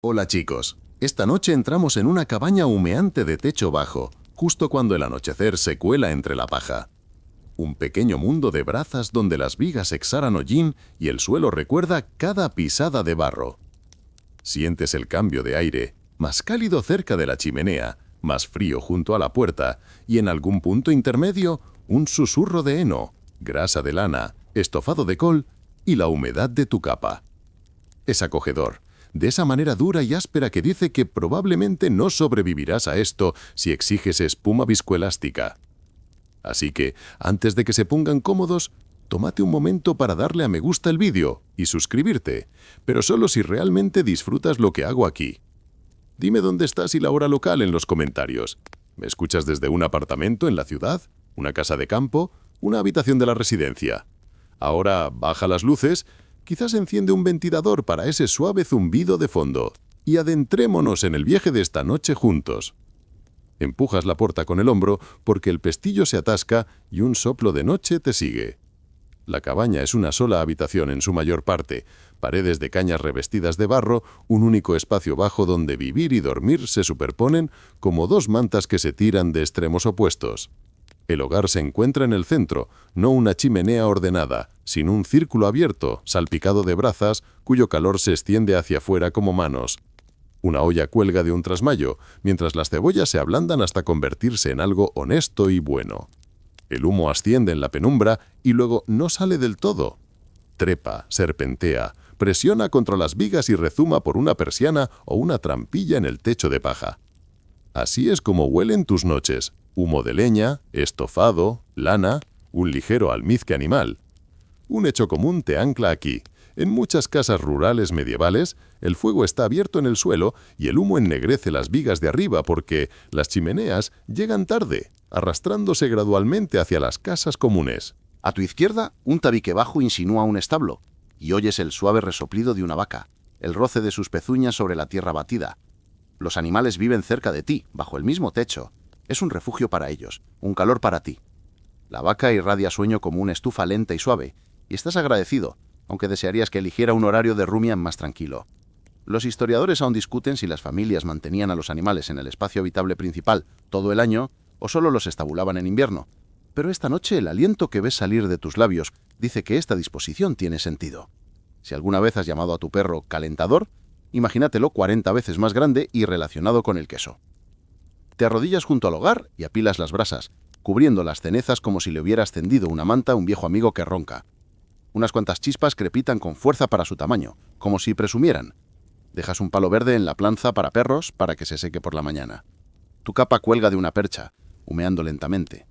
Hola chicos, esta noche entramos en una cabaña humeante de techo bajo, justo cuando el anochecer se cuela entre la paja. Un pequeño mundo de brazas donde las vigas exhalan hollín y el suelo recuerda cada pisada de barro. Sientes el cambio de aire, más cálido cerca de la chimenea, más frío junto a la puerta y en algún punto intermedio un susurro de heno, grasa de lana, estofado de col y la humedad de tu capa. Es acogedor, de esa manera dura y áspera que dice que probablemente no sobrevivirás a esto si exiges espuma viscoelástica. Así que, antes de que se pongan cómodos, tómate un momento para darle a me gusta el vídeo y suscribirte, pero solo si realmente disfrutas lo que hago aquí. Dime dónde estás y la hora local en los comentarios. ¿Me escuchas desde un apartamento en la ciudad, una casa de campo, una habitación de la residencia? Ahora baja las luces, quizás enciende un ventilador para ese suave zumbido de fondo y adentrémonos en el viaje de esta noche juntos. Empujas la puerta con el hombro porque el pestillo se atasca y un soplo de noche te sigue. La cabaña es una sola habitación en su mayor parte, paredes de cañas revestidas de barro, un único espacio bajo donde vivir y dormir se superponen como dos mantas que se tiran de extremos opuestos. El hogar se encuentra en el centro, no una chimenea ordenada, sino un círculo abierto, salpicado de brasas, cuyo calor se extiende hacia afuera como manos. Una olla cuelga de un trasmayo, mientras las cebollas se ablandan hasta convertirse en algo honesto y bueno. El humo asciende en la penumbra y luego no sale del todo. Trepa, serpentea, presiona contra las vigas y rezuma por una persiana o una trampilla en el techo de paja. Así es como huelen tus noches. Humo de leña, estofado, lana, un ligero almizcle animal. Un hecho común te ancla aquí. En muchas casas rurales medievales, el fuego está abierto en el suelo y el humo ennegrece las vigas de arriba porque las chimeneas llegan tarde, arrastrándose gradualmente hacia las casas comunes. A tu izquierda, un tabique bajo insinúa un establo, y oyes el suave resoplido de una vaca, el roce de sus pezuñas sobre la tierra batida. Los animales viven cerca de ti, bajo el mismo techo. Es un refugio para ellos, un calor para ti. La vaca irradia sueño como una estufa lenta y suave, y estás agradecido, aunque desearías que eligiera un horario de rumian más tranquilo. Los historiadores aún discuten si las familias mantenían a los animales en el espacio habitable principal todo el año o solo los estabulaban en invierno, pero esta noche el aliento que ves salir de tus labios dice que esta disposición tiene sentido. Si alguna vez has llamado a tu perro calentador, imagínatelo 40 veces más grande y relacionado con el queso. Te arrodillas junto al hogar y apilas las brasas, cubriendo las cenizas como si le hubieras tendido una manta a un viejo amigo que ronca. Unas cuantas chispas crepitan con fuerza para su tamaño, como si presumieran. Dejas un palo verde en la planza para perros para que se seque por la mañana. Tu capa cuelga de una percha, humeando lentamente.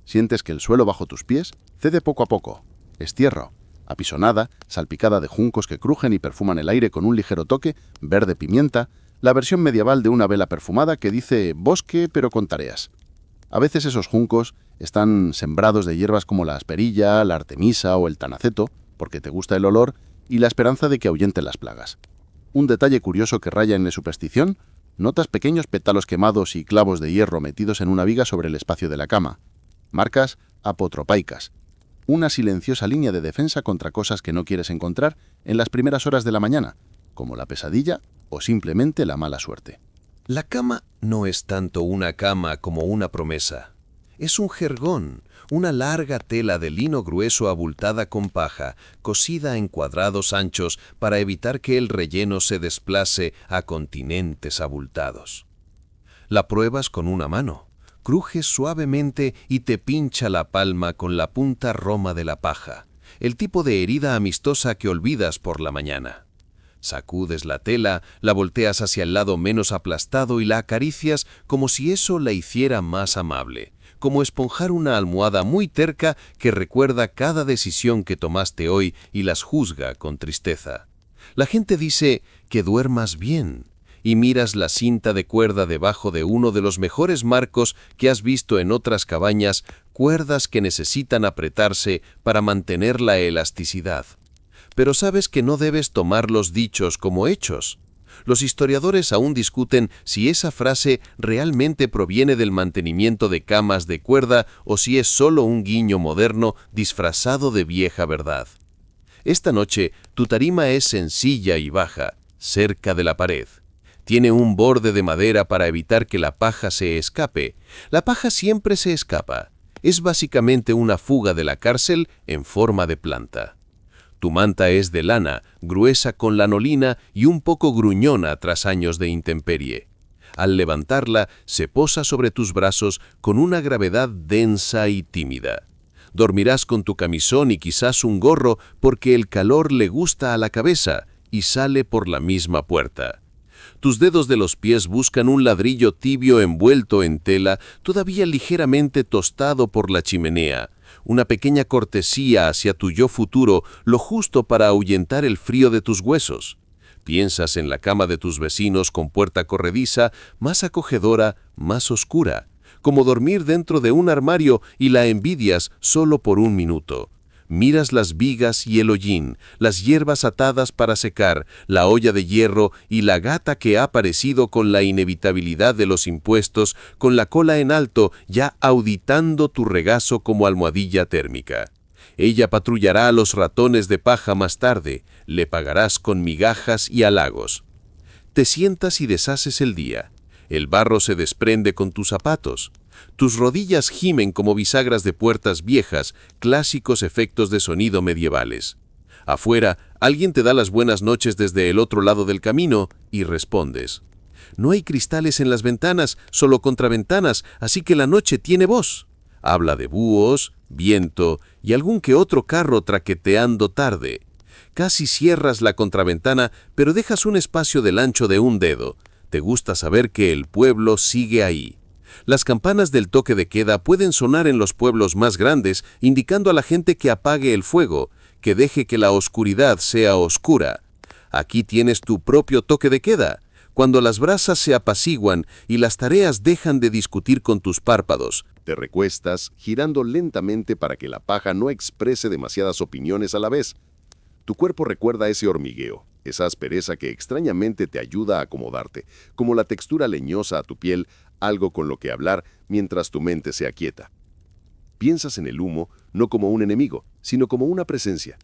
Sientes que el suelo bajo tus pies cede poco a poco. Es tierra, apisonada, salpicada de juncos que crujen y perfuman el aire con un ligero toque, verde pimienta, la versión medieval de una vela perfumada que dice bosque pero con tareas. A veces esos juncos están sembrados de hierbas como la asperilla, la artemisa o el tanaceto, porque te gusta el olor y la esperanza de que ahuyenten las plagas. Un detalle curioso que raya en la superstición, notas pequeños pétalos quemados y clavos de hierro metidos en una viga sobre el espacio de la cama. Marcas apotropaicas. Una silenciosa línea de defensa contra cosas que no quieres encontrar en las primeras horas de la mañana, como la pesadilla o simplemente la mala suerte. La cama no es tanto una cama como una promesa. Es un jergón, una larga tela de lino grueso abultada con paja, cosida en cuadrados anchos para evitar que el relleno se desplace a continentes abultados. La pruebas con una mano, crujes suavemente y te pincha la palma con la punta roma de la paja, el tipo de herida amistosa que olvidas por la mañana. Sacudes la tela, la volteas hacia el lado menos aplastado y la acaricias como si eso la hiciera más amable, como esponjar una almohada muy terca que recuerda cada decisión que tomaste hoy y las juzga con tristeza. La gente dice que duermas bien y miras la cinta de cuerda debajo de uno de los mejores marcos que has visto en otras cabañas, cuerdas que necesitan apretarse para mantener la elasticidad. Pero sabes que no debes tomar los dichos como hechos. Los historiadores aún discuten si esa frase realmente proviene del mantenimiento de camas de cuerda o si es solo un guiño moderno disfrazado de vieja verdad. Esta noche, tu tarima es sencilla y baja, cerca de la pared. Tiene un borde de madera para evitar que la paja se escape. La paja siempre se escapa. Es básicamente una fuga de la cárcel en forma de planta. Tu manta es de lana, gruesa con lanolina y un poco gruñona tras años de intemperie. Al levantarla, se posa sobre tus brazos con una gravedad densa y tímida. Dormirás con tu camisón y quizás un gorro porque el calor le gusta a la cabeza y sale por la misma puerta. Tus dedos de los pies buscan un ladrillo tibio envuelto en tela, todavía ligeramente tostado por la chimenea. Una pequeña cortesía hacia tu yo futuro, lo justo para ahuyentar el frío de tus huesos. Piensas en la cama de tus vecinos con puerta corrediza, más acogedora, más oscura, como dormir dentro de un armario y la envidias solo por un minuto. Miras las vigas y el hollín, las hierbas atadas para secar, la olla de hierro y la gata que ha aparecido con la inevitabilidad de los impuestos, con la cola en alto, ya auditando tu regazo como almohadilla térmica. Ella patrullará a los ratones de paja más tarde, le pagarás con migajas y halagos. Te sientas y deshaces el día. El barro se desprende con tus zapatos. Tus rodillas gimen como bisagras de puertas viejas, clásicos efectos de sonido medievales. Afuera, alguien te da las buenas noches desde el otro lado del camino y respondes. No hay cristales en las ventanas, solo contraventanas, así que la noche tiene voz. Habla de búhos, viento y algún que otro carro traqueteando tarde. Casi cierras la contraventana, pero dejas un espacio del ancho de un dedo. Te gusta saber que el pueblo sigue ahí. Las campanas del toque de queda pueden sonar en los pueblos más grandes, indicando a la gente que apague el fuego, que deje que la oscuridad sea oscura. Aquí tienes tu propio toque de queda, cuando las brasas se apaciguan y las tareas dejan de discutir con tus párpados. Te recuestas, girando lentamente para que la paja no exprese demasiadas opiniones a la vez. Tu cuerpo recuerda ese hormigueo, esa aspereza que extrañamente te ayuda a acomodarte, como la textura leñosa a tu piel, algo con lo que hablar mientras tu mente se aquieta. Piensas en el humo no como un enemigo, sino como una presencia.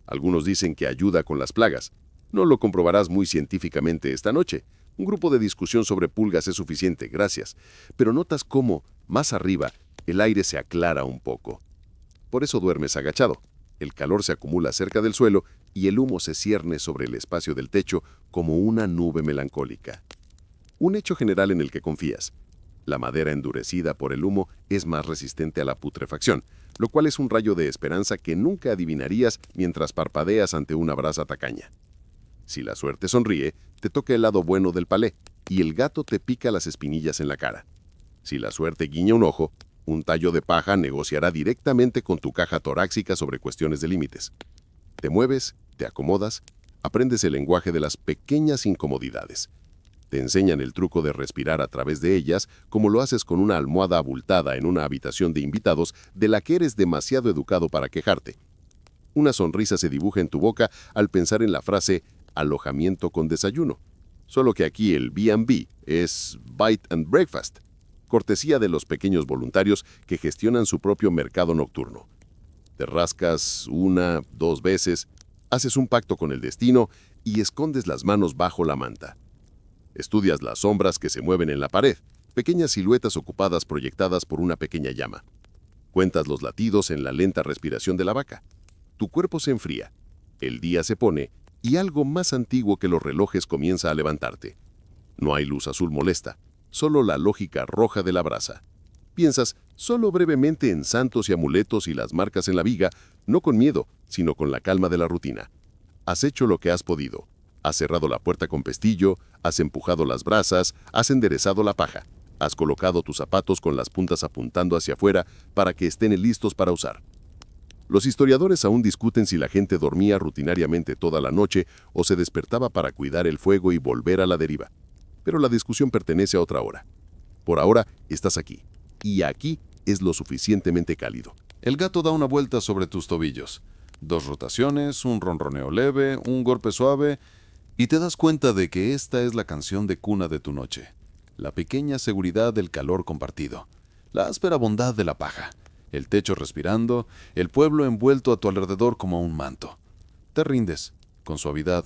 Algunos dicen que ayuda con las plagas. No lo comprobarás muy científicamente esta noche. Un grupo de discusión sobre pulgas es suficiente, gracias. Pero notas cómo, más arriba, el aire se aclara un poco. Por eso duermes agachado. El calor se acumula cerca del suelo y el humo se cierne sobre el espacio del techo como una nube melancólica. Un hecho general en el que confías. La madera endurecida por el humo es más resistente a la putrefacción, lo cual es un rayo de esperanza que nunca adivinarías mientras parpadeas ante una brasa tacaña. Si la suerte sonríe, te toca el lado bueno del palé y el gato te pica las espinillas en la cara. Si la suerte guiña un ojo, un tallo de paja negociará directamente con tu caja torácica sobre cuestiones de límites. Te mueves, te acomodas, aprendes el lenguaje de las pequeñas incomodidades. Te enseñan el truco de respirar a través de ellas, como lo haces con una almohada abultada en una habitación de invitados de la que eres demasiado educado para quejarte. Una sonrisa se dibuja en tu boca al pensar en la frase alojamiento con desayuno. Solo que aquí el B&B es Bite and Breakfast, cortesía de los pequeños voluntarios que gestionan su propio mercado nocturno. Te rascas 1, 2 veces, haces un pacto con el destino y escondes las manos bajo la manta. Estudias las sombras que se mueven en la pared, pequeñas siluetas ocupadas proyectadas por una pequeña llama. Cuentas los latidos en la lenta respiración de la vaca. Tu cuerpo se enfría, el día se pone y algo más antiguo que los relojes comienza a levantarte. No hay luz azul molesta, solo la lógica roja de la brasa. Piensas solo brevemente en santos y amuletos y las marcas en la viga, no con miedo, sino con la calma de la rutina. Has hecho lo que has podido. Has cerrado la puerta con pestillo, has empujado las brasas, has enderezado la paja. Has colocado tus zapatos con las puntas apuntando hacia afuera para que estén listos para usar. Los historiadores aún discuten si la gente dormía rutinariamente toda la noche o se despertaba para cuidar el fuego y volver a la deriva. Pero la discusión pertenece a otra hora. Por ahora, estás aquí. Y aquí es lo suficientemente cálido. El gato da una vuelta sobre tus tobillos. 2 rotaciones, un ronroneo leve, un golpe suave, y te das cuenta de que esta es la canción de cuna de tu noche. La pequeña seguridad del calor compartido. La áspera bondad de la paja. El techo respirando, el pueblo envuelto a tu alrededor como un manto. Te rindes, con suavidad,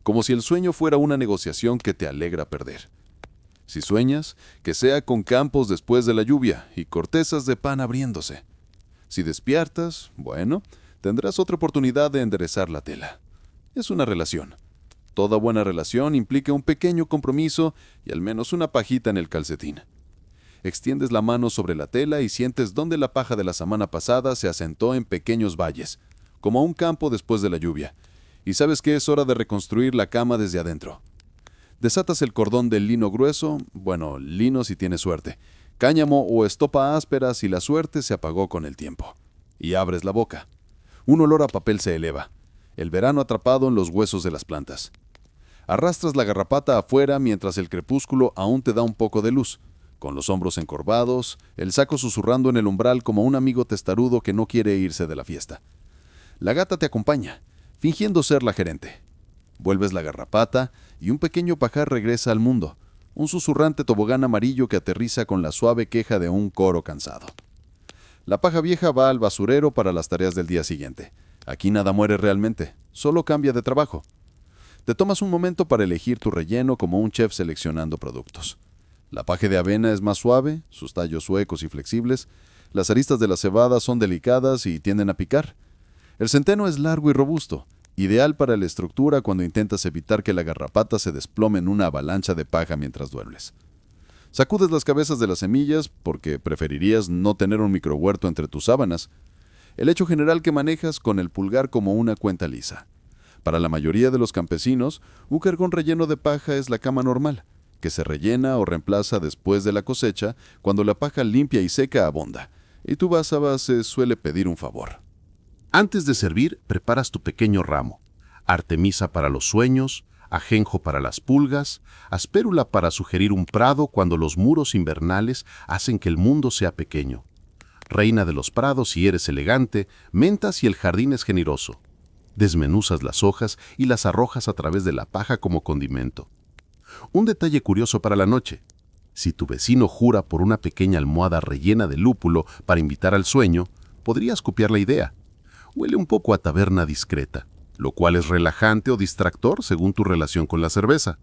como si el sueño fuera una negociación que te alegra perder. Si sueñas, que sea con campos después de la lluvia y cortezas de pan abriéndose. Si despiertas, bueno, tendrás otra oportunidad de enderezar la tela. Es una relación. Toda buena relación implica un pequeño compromiso y al menos una pajita en el calcetín. Extiendes la mano sobre la tela y sientes dónde la paja de la semana pasada se asentó en pequeños valles, como un campo después de la lluvia, y sabes que es hora de reconstruir la cama desde adentro. Desatas el cordón del lino grueso, bueno, lino si tienes suerte, cáñamo o estopa áspera si la suerte se apagó con el tiempo. Y abres la boca. Un olor a papel se eleva, el verano atrapado en los huesos de las plantas. Arrastras la garrapata afuera mientras el crepúsculo aún te da un poco de luz, con los hombros encorvados, el saco susurrando en el umbral como un amigo testarudo que no quiere irse de la fiesta. La gata te acompaña, fingiendo ser la gerente. Vuelves la garrapata y un pequeño pajar regresa al mundo, un susurrante tobogán amarillo que aterriza con la suave queja de un coro cansado. La paja vieja va al basurero para las tareas del día siguiente. Aquí nada muere realmente, solo cambia de trabajo. Te tomas un momento para elegir tu relleno como un chef seleccionando productos. La paja de avena es más suave, sus tallos suecos y flexibles. Las aristas de la cebada son delicadas y tienden a picar. El centeno es largo y robusto, ideal para la estructura cuando intentas evitar que la garrapata se desplome en una avalancha de paja mientras duermes. Sacudes las cabezas de las semillas porque preferirías no tener un microhuerto entre tus sábanas. El hecho general que manejas con el pulgar como una cuenta lisa. Para la mayoría de los campesinos, un jergón relleno de paja es la cama normal, que se rellena o reemplaza después de la cosecha cuando la paja limpia y seca abunda, y tu básaba se suele pedir un favor. Antes de servir, preparas tu pequeño ramo. Artemisa para los sueños, ajenjo para las pulgas, aspérula para sugerir un prado cuando los muros invernales hacen que el mundo sea pequeño. Reina de los prados si eres elegante, menta si el jardín es generoso. Desmenuzas las hojas y las arrojas a través de la paja como condimento. Un detalle curioso para la noche. Si tu vecino jura por una pequeña almohada rellena de lúpulo para invitar al sueño, podrías copiar la idea. Huele un poco a taberna discreta, lo cual es relajante o distractor según tu relación con la cerveza.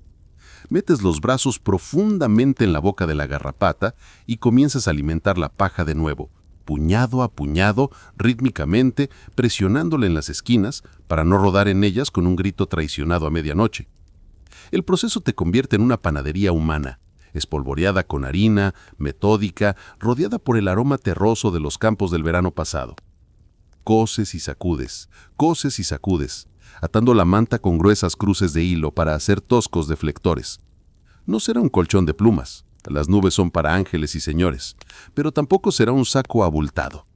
Metes los brazos profundamente en la boca de la garrapata y comienzas a alimentar la paja de nuevo, puñado a puñado, rítmicamente, presionándola en las esquinas para no rodar en ellas con un grito traicionado a medianoche. El proceso te convierte en una panadería humana, espolvoreada con harina, metódica, rodeada por el aroma terroso de los campos del verano pasado. Coces y sacudes, atando la manta con gruesas cruces de hilo para hacer toscos deflectores. No será un colchón de plumas, las nubes son para ángeles y señores, pero tampoco será un saco abultado.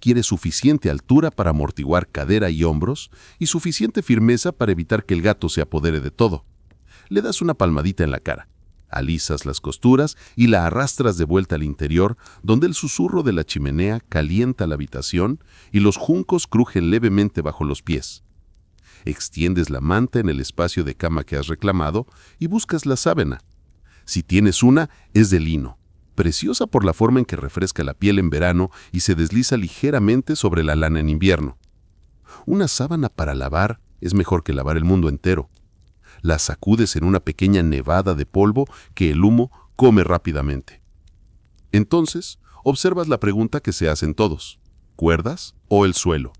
Quiere suficiente altura para amortiguar cadera y hombros y suficiente firmeza para evitar que el gato se apodere de todo. Le das una palmadita en la cara, alisas las costuras y la arrastras de vuelta al interior, donde el susurro de la chimenea calienta la habitación y los juncos crujen levemente bajo los pies. Extiendes la manta en el espacio de cama que has reclamado y buscas la sábana. Si tienes una, es de lino, preciosa por la forma en que refresca la piel en verano y se desliza ligeramente sobre la lana en invierno. Una sábana para lavar es mejor que lavar el mundo entero. La sacudes en una pequeña nevada de polvo que el humo come rápidamente. Entonces, observas la pregunta que se hacen todos: ¿cuerdas o el suelo?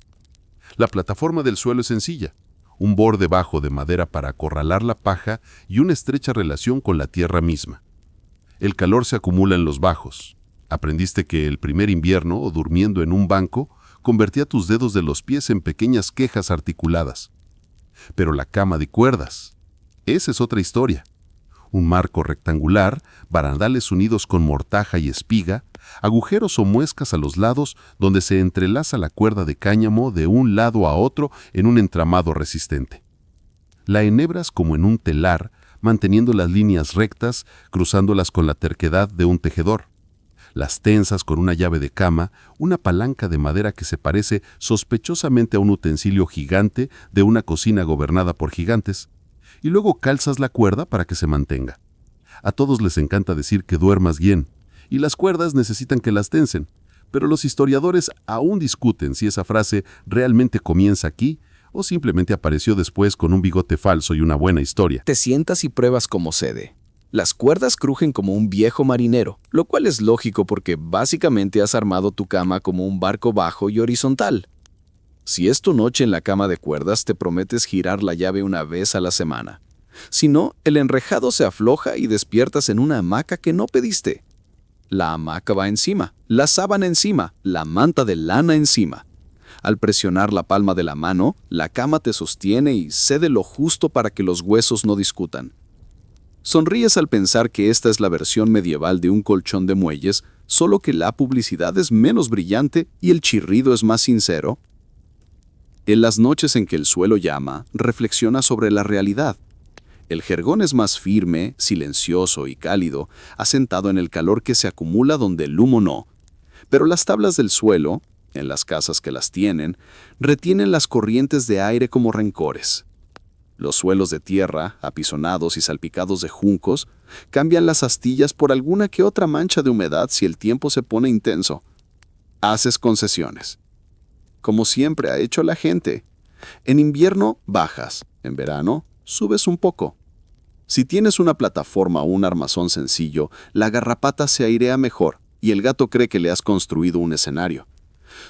La plataforma del suelo es sencilla: un borde bajo de madera para acorralar la paja y una estrecha relación con la tierra misma. El calor se acumula en los bajos. Aprendiste que el primer invierno, o durmiendo en un banco, convertía tus dedos de los pies en pequeñas quejas articuladas. Pero la cama de cuerdas, esa es otra historia. Un marco rectangular, barandales unidos con mortaja y espiga, agujeros o muescas a los lados donde se entrelaza la cuerda de cáñamo de un lado a otro en un entramado resistente. La enhebras como en un telar, manteniendo las líneas rectas, cruzándolas con la terquedad de un tejedor. Las tensas con una llave de cama, una palanca de madera que se parece sospechosamente a un utensilio gigante de una cocina gobernada por gigantes, y luego calzas la cuerda para que se mantenga. A todos les encanta decir que duermas bien, y las cuerdas necesitan que las tensen, pero los historiadores aún discuten si esa frase realmente comienza aquí o simplemente apareció después con un bigote falso y una buena historia. Te sientas y pruebas cómo cede. Las cuerdas crujen como un viejo marinero, lo cual es lógico porque básicamente has armado tu cama como un barco bajo y horizontal. Si es tu noche en la cama de cuerdas, te prometes girar la llave una vez a la semana. Si no, el enrejado se afloja y despiertas en una hamaca que no pediste. La hamaca va encima, la sábana encima, la manta de lana encima. Al presionar la palma de la mano, la cama te sostiene y cede lo justo para que los huesos no discutan. Sonríes al pensar que esta es la versión medieval de un colchón de muelles, solo que la publicidad es menos brillante y el chirrido es más sincero. En las noches en que el suelo llama, reflexiona sobre la realidad. El jergón es más firme, silencioso y cálido, asentado en el calor que se acumula donde el humo no. Pero las tablas del suelo, en las casas que las tienen, retienen las corrientes de aire como rencores. Los suelos de tierra, apisonados y salpicados de juncos, cambian las astillas por alguna que otra mancha de humedad si el tiempo se pone intenso. Haces concesiones. Como siempre ha hecho la gente. En invierno bajas, en verano subes un poco. Si tienes una plataforma o un armazón sencillo, la garrapata se airea mejor y el gato cree que le has construido un escenario.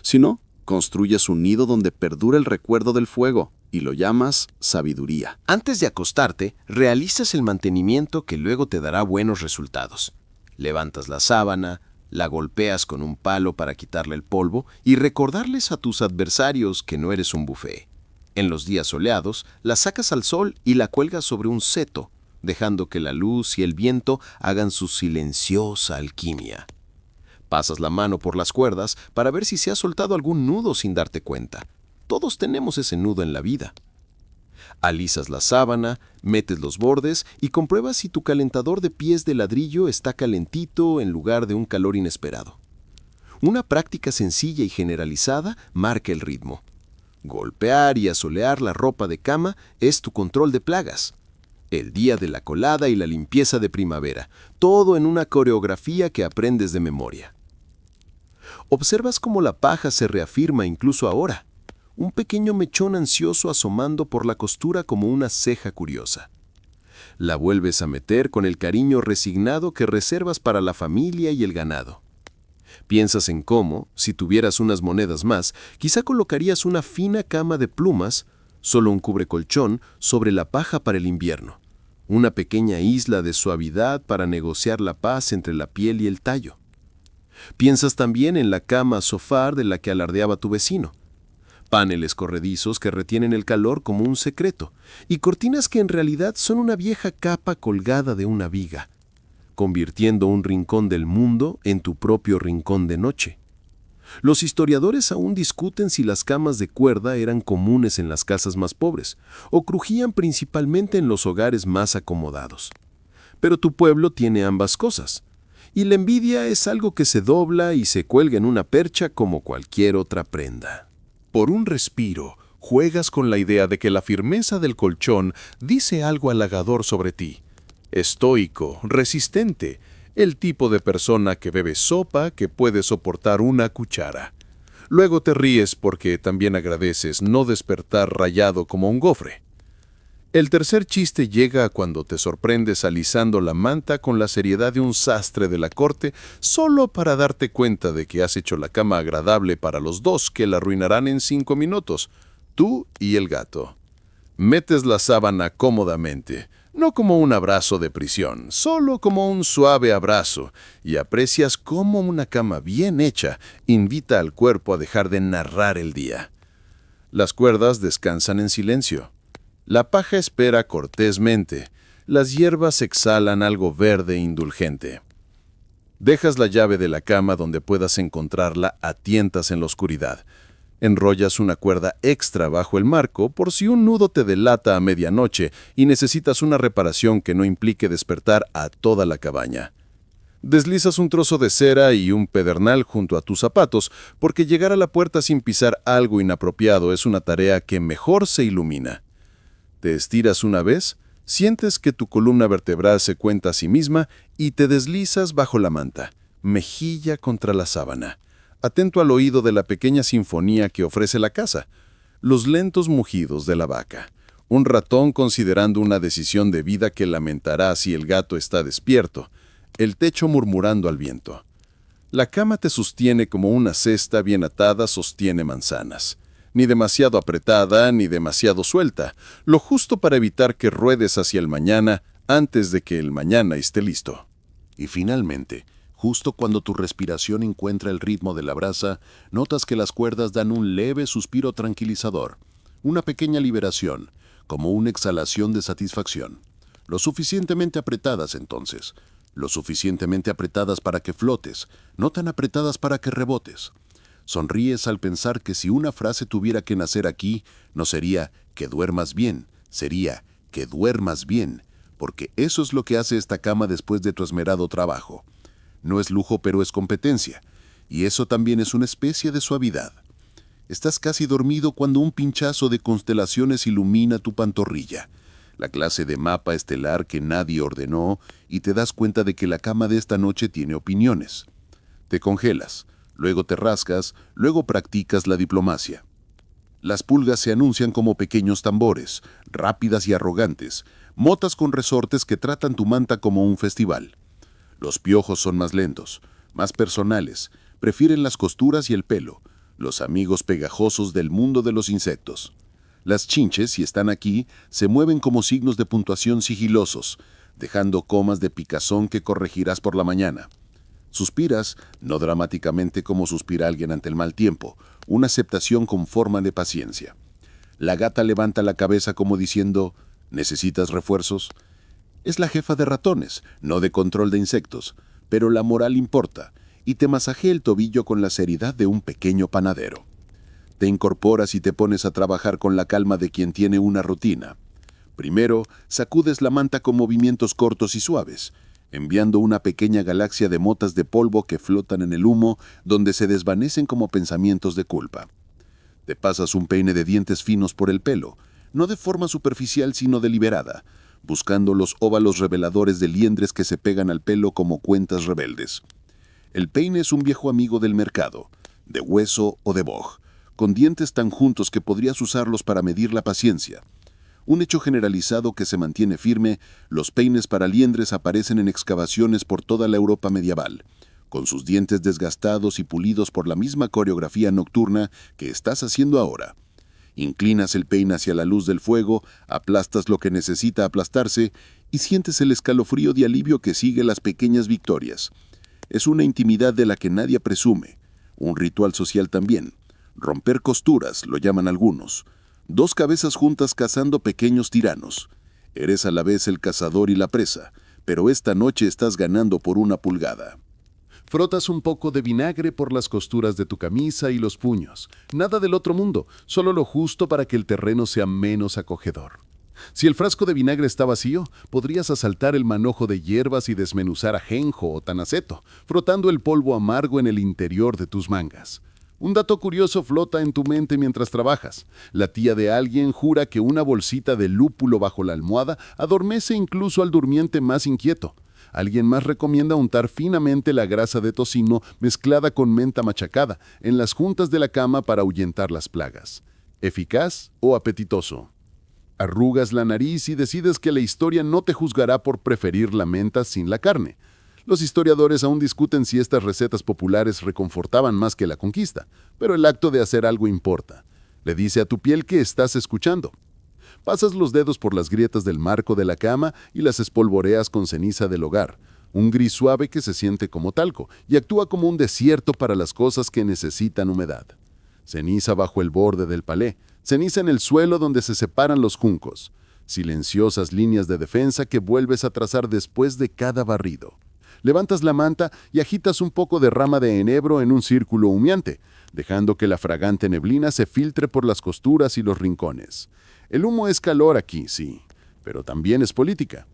Si no, construyes un nido donde perdura el recuerdo del fuego y lo llamas sabiduría. Antes de acostarte, realizas el mantenimiento que luego te dará buenos resultados. Levantas la sábana, la golpeas con un palo para quitarle el polvo y recordarles a tus adversarios que no eres un buffet. En los días soleados, la sacas al sol y la cuelgas sobre un seto, dejando que la luz y el viento hagan su silenciosa alquimia. Pasas la mano por las cuerdas para ver si se ha soltado algún nudo sin darte cuenta. Todos tenemos ese nudo en la vida. Alisas la sábana, metes los bordes y compruebas si tu calentador de pies de ladrillo está calentito en lugar de un calor inesperado. Una práctica sencilla y generalizada marca el ritmo. Golpear y asolear la ropa de cama es tu control de plagas. El día de la colada y la limpieza de primavera, todo en una coreografía que aprendes de memoria. Observas cómo la paja se reafirma incluso ahora, un pequeño mechón ansioso asomando por la costura como una ceja curiosa. La vuelves a meter con el cariño resignado que reservas para la familia y el ganado. Piensas en cómo, si tuvieras unas monedas más, quizá colocarías una fina cama de plumas, solo un cubrecolchón, sobre la paja para el invierno, una pequeña isla de suavidad para negociar la paz entre la piel y el tallo. Piensas también en la cama sofá de la que alardeaba tu vecino, paneles corredizos que retienen el calor como un secreto, y cortinas que en realidad son una vieja capa colgada de una viga, convirtiendo un rincón del mundo en tu propio rincón de noche. Los historiadores aún discuten si las camas de cuerda eran comunes en las casas más pobres, o crujían principalmente en los hogares más acomodados. Pero tu pueblo tiene ambas cosas, y la envidia es algo que se dobla y se cuelga en una percha como cualquier otra prenda. Por un respiro, juegas con la idea de que la firmeza del colchón dice algo halagador sobre ti. Estoico, resistente, el tipo de persona que bebe sopa que puede soportar una cuchara. Luego te ríes porque también agradeces no despertar rayado como un gofre. El tercer chiste llega cuando te sorprendes alisando la manta con la seriedad de un sastre de la corte solo para darte cuenta de que has hecho la cama agradable para los dos que la arruinarán en 5 minutos, tú y el gato. Metes la sábana cómodamente, no como un abrazo de prisión, solo como un suave abrazo, y aprecias cómo una cama bien hecha invita al cuerpo a dejar de narrar el día. Las cuerdas descansan en silencio. La paja espera cortésmente. Las hierbas exhalan algo verde e indulgente. Dejas la llave de la cama donde puedas encontrarla a tientas en la oscuridad. Enrollas una cuerda extra bajo el marco por si un nudo te delata a medianoche y necesitas una reparación que no implique despertar a toda la cabaña. Deslizas un trozo de cera y un pedernal junto a tus zapatos porque llegar a la puerta sin pisar algo inapropiado es una tarea que mejor se ilumina. Te estiras una vez, sientes que tu columna vertebral se cuenta a sí misma y te deslizas bajo la manta, mejilla contra la sábana, atento al oído de la pequeña sinfonía que ofrece la casa. los lentos mugidos de la vaca, un ratón considerando una decisión de vida que lamentará si el gato está despierto, el techo murmurando al viento. La cama te sostiene como una cesta bien atada sostiene manzanas, ni demasiado apretada ni demasiado suelta, lo justo para evitar que ruedes hacia el mañana antes de que el mañana esté listo. Y finalmente, justo cuando tu respiración encuentra el ritmo de la brasa, notas que las cuerdas dan un leve suspiro tranquilizador, una pequeña liberación, como una exhalación de satisfacción. Lo suficientemente apretadas entonces, lo suficientemente apretadas para que flotes, no tan apretadas para que rebotes. Sonríes al pensar que si una frase tuviera que nacer aquí, no sería que duermas bien, sería que duermas bien, porque eso es lo que hace esta cama después de tu esmerado trabajo. No es lujo, pero es competencia, y eso también es una especie de suavidad. Estás casi dormido cuando un pinchazo de constelaciones ilumina tu pantorrilla, la clase de mapa estelar que nadie ordenó, y te das cuenta de que la cama de esta noche tiene opiniones. Te congelas, luego te rascas, luego practicas la diplomacia. Las pulgas se anuncian como pequeños tambores, rápidas y arrogantes, motas con resortes que tratan tu manta como un festival. Los piojos son más lentos, más personales, prefieren las costuras y el pelo, los amigos pegajosos del mundo de los insectos. Las chinches, si están aquí, se mueven como signos de puntuación sigilosos, dejando comas de picazón que corregirás por la mañana. Suspiras, no dramáticamente como suspira alguien ante el mal tiempo, una aceptación con forma de paciencia. La gata levanta la cabeza como diciendo, ¿necesitas refuerzos? Es la jefa de ratones, no de control de insectos, pero la moral importa, y te masajea el tobillo con la seriedad de un pequeño panadero. Te incorporas y te pones a trabajar con la calma de quien tiene una rutina. Primero, sacudes la manta con movimientos cortos y suaves, enviando una pequeña galaxia de motas de polvo que flotan en el humo, donde se desvanecen como pensamientos de culpa. Te pasas un peine de dientes finos por el pelo, no de forma superficial sino deliberada, buscando los óvalos reveladores de liendres que se pegan al pelo como cuentas rebeldes. El peine es un viejo amigo del mercado, de hueso o de boj, con dientes tan juntos que podrías usarlos para medir la paciencia. Un hecho generalizado que se mantiene firme, los peines para liendres aparecen en excavaciones por toda la Europa medieval, con sus dientes desgastados y pulidos por la misma coreografía nocturna que estás haciendo ahora. Inclinas el peine hacia la luz del fuego, aplastas lo que necesita aplastarse y sientes el escalofrío de alivio que sigue las pequeñas victorias. Es una intimidad de la que nadie presume, un ritual social también. Romper costuras, lo llaman algunos. Dos cabezas juntas cazando pequeños tiranos. Eres a la vez el cazador y la presa, pero esta noche estás ganando por una pulgada. Frotas un poco de vinagre por las costuras de tu camisa y los puños. Nada del otro mundo, solo lo justo para que el terreno sea menos acogedor. Si el frasco de vinagre está vacío, podrías asaltar el manojo de hierbas y desmenuzar ajenjo o tanaceto, frotando el polvo amargo en el interior de tus mangas. Un dato curioso flota en tu mente mientras trabajas. La tía de alguien jura que una bolsita de lúpulo bajo la almohada adormece incluso al durmiente más inquieto. Alguien más recomienda untar finamente la grasa de tocino mezclada con menta machacada en las juntas de la cama para ahuyentar las plagas. ¿Eficaz o apetitoso? Arrugas la nariz y decides que la historia no te juzgará por preferir la menta sin la carne. Los historiadores aún discuten si estas recetas populares reconfortaban más que la conquista, pero el acto de hacer algo importa. Le dice a tu piel que estás escuchando. Pasas los dedos por las grietas del marco de la cama y las espolvoreas con ceniza del hogar, un gris suave que se siente como talco y actúa como un desierto para las cosas que necesitan humedad. Ceniza bajo el borde del palé, ceniza en el suelo donde se separan los juncos, silenciosas líneas de defensa que vuelves a trazar después de cada barrido. Levantas la manta y agitas un poco de rama de enebro en un círculo humeante, dejando que la fragante neblina se filtre por las costuras y los rincones. El humo es calor aquí, sí, pero también es política.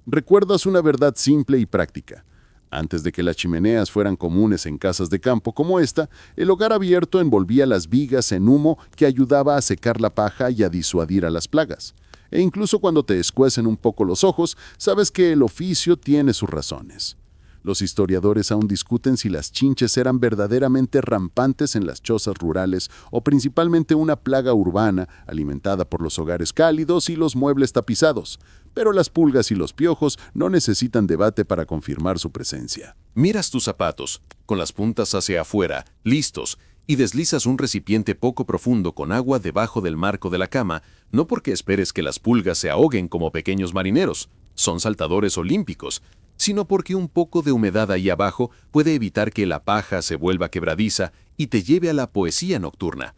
Recuerdas una verdad simple y práctica. Antes de que las chimeneas fueran comunes en casas de campo como esta, el hogar abierto envolvía las vigas en humo que ayudaba a secar la paja y a disuadir a las plagas. E incluso cuando te escuecen un poco los ojos, sabes que el oficio tiene sus razones. Los historiadores aún discuten si las chinches eran verdaderamente rampantes en las chozas rurales o principalmente una plaga urbana alimentada por los hogares cálidos y los muebles tapizados. Pero las pulgas y los piojos no necesitan debate para confirmar su presencia. Miras tus zapatos, con las puntas hacia afuera, listos, y deslizas un recipiente poco profundo con agua debajo del marco de la cama, no porque esperes que las pulgas se ahoguen como pequeños marineros, son saltadores olímpicos, sino porque un poco de humedad ahí abajo puede evitar que la paja se vuelva quebradiza y te lleve a la poesía nocturna.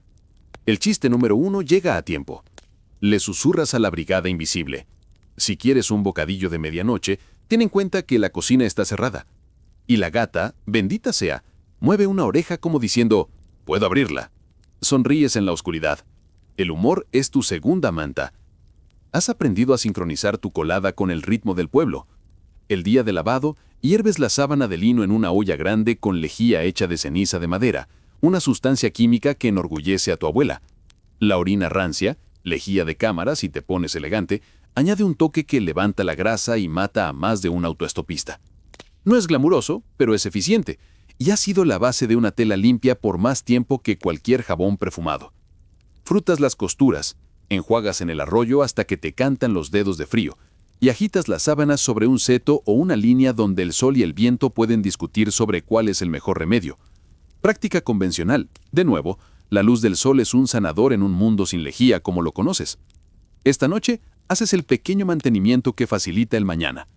El chiste número 1 llega a tiempo. Le susurras a la brigada invisible. Si quieres un bocadillo de medianoche, ten en cuenta que la cocina está cerrada. Y la gata, bendita sea, mueve una oreja como diciendo, «Puedo abrirla». Sonríes en la oscuridad. El humor es tu segunda manta. Has aprendido a sincronizar tu colada con el ritmo del pueblo. El día de lavado, hierves la sábana de lino en una olla grande con lejía hecha de ceniza de madera, una sustancia química que enorgullece a tu abuela. La orina rancia, lejía de cámara si te pones elegante, añade un toque que levanta la grasa y mata a más de un autoestopista. No es glamuroso, pero es eficiente, y ha sido la base de una tela limpia por más tiempo que cualquier jabón perfumado. Frutas las costuras, enjuagas en el arroyo hasta que te cantan los dedos de frío, y agitas las sábanas sobre un seto o una línea donde el sol y el viento pueden discutir sobre cuál es el mejor remedio. Práctica convencional. De nuevo, la luz del sol es un sanador en un mundo sin lejía como lo conoces. Esta noche, haces el pequeño mantenimiento que facilita el mañana.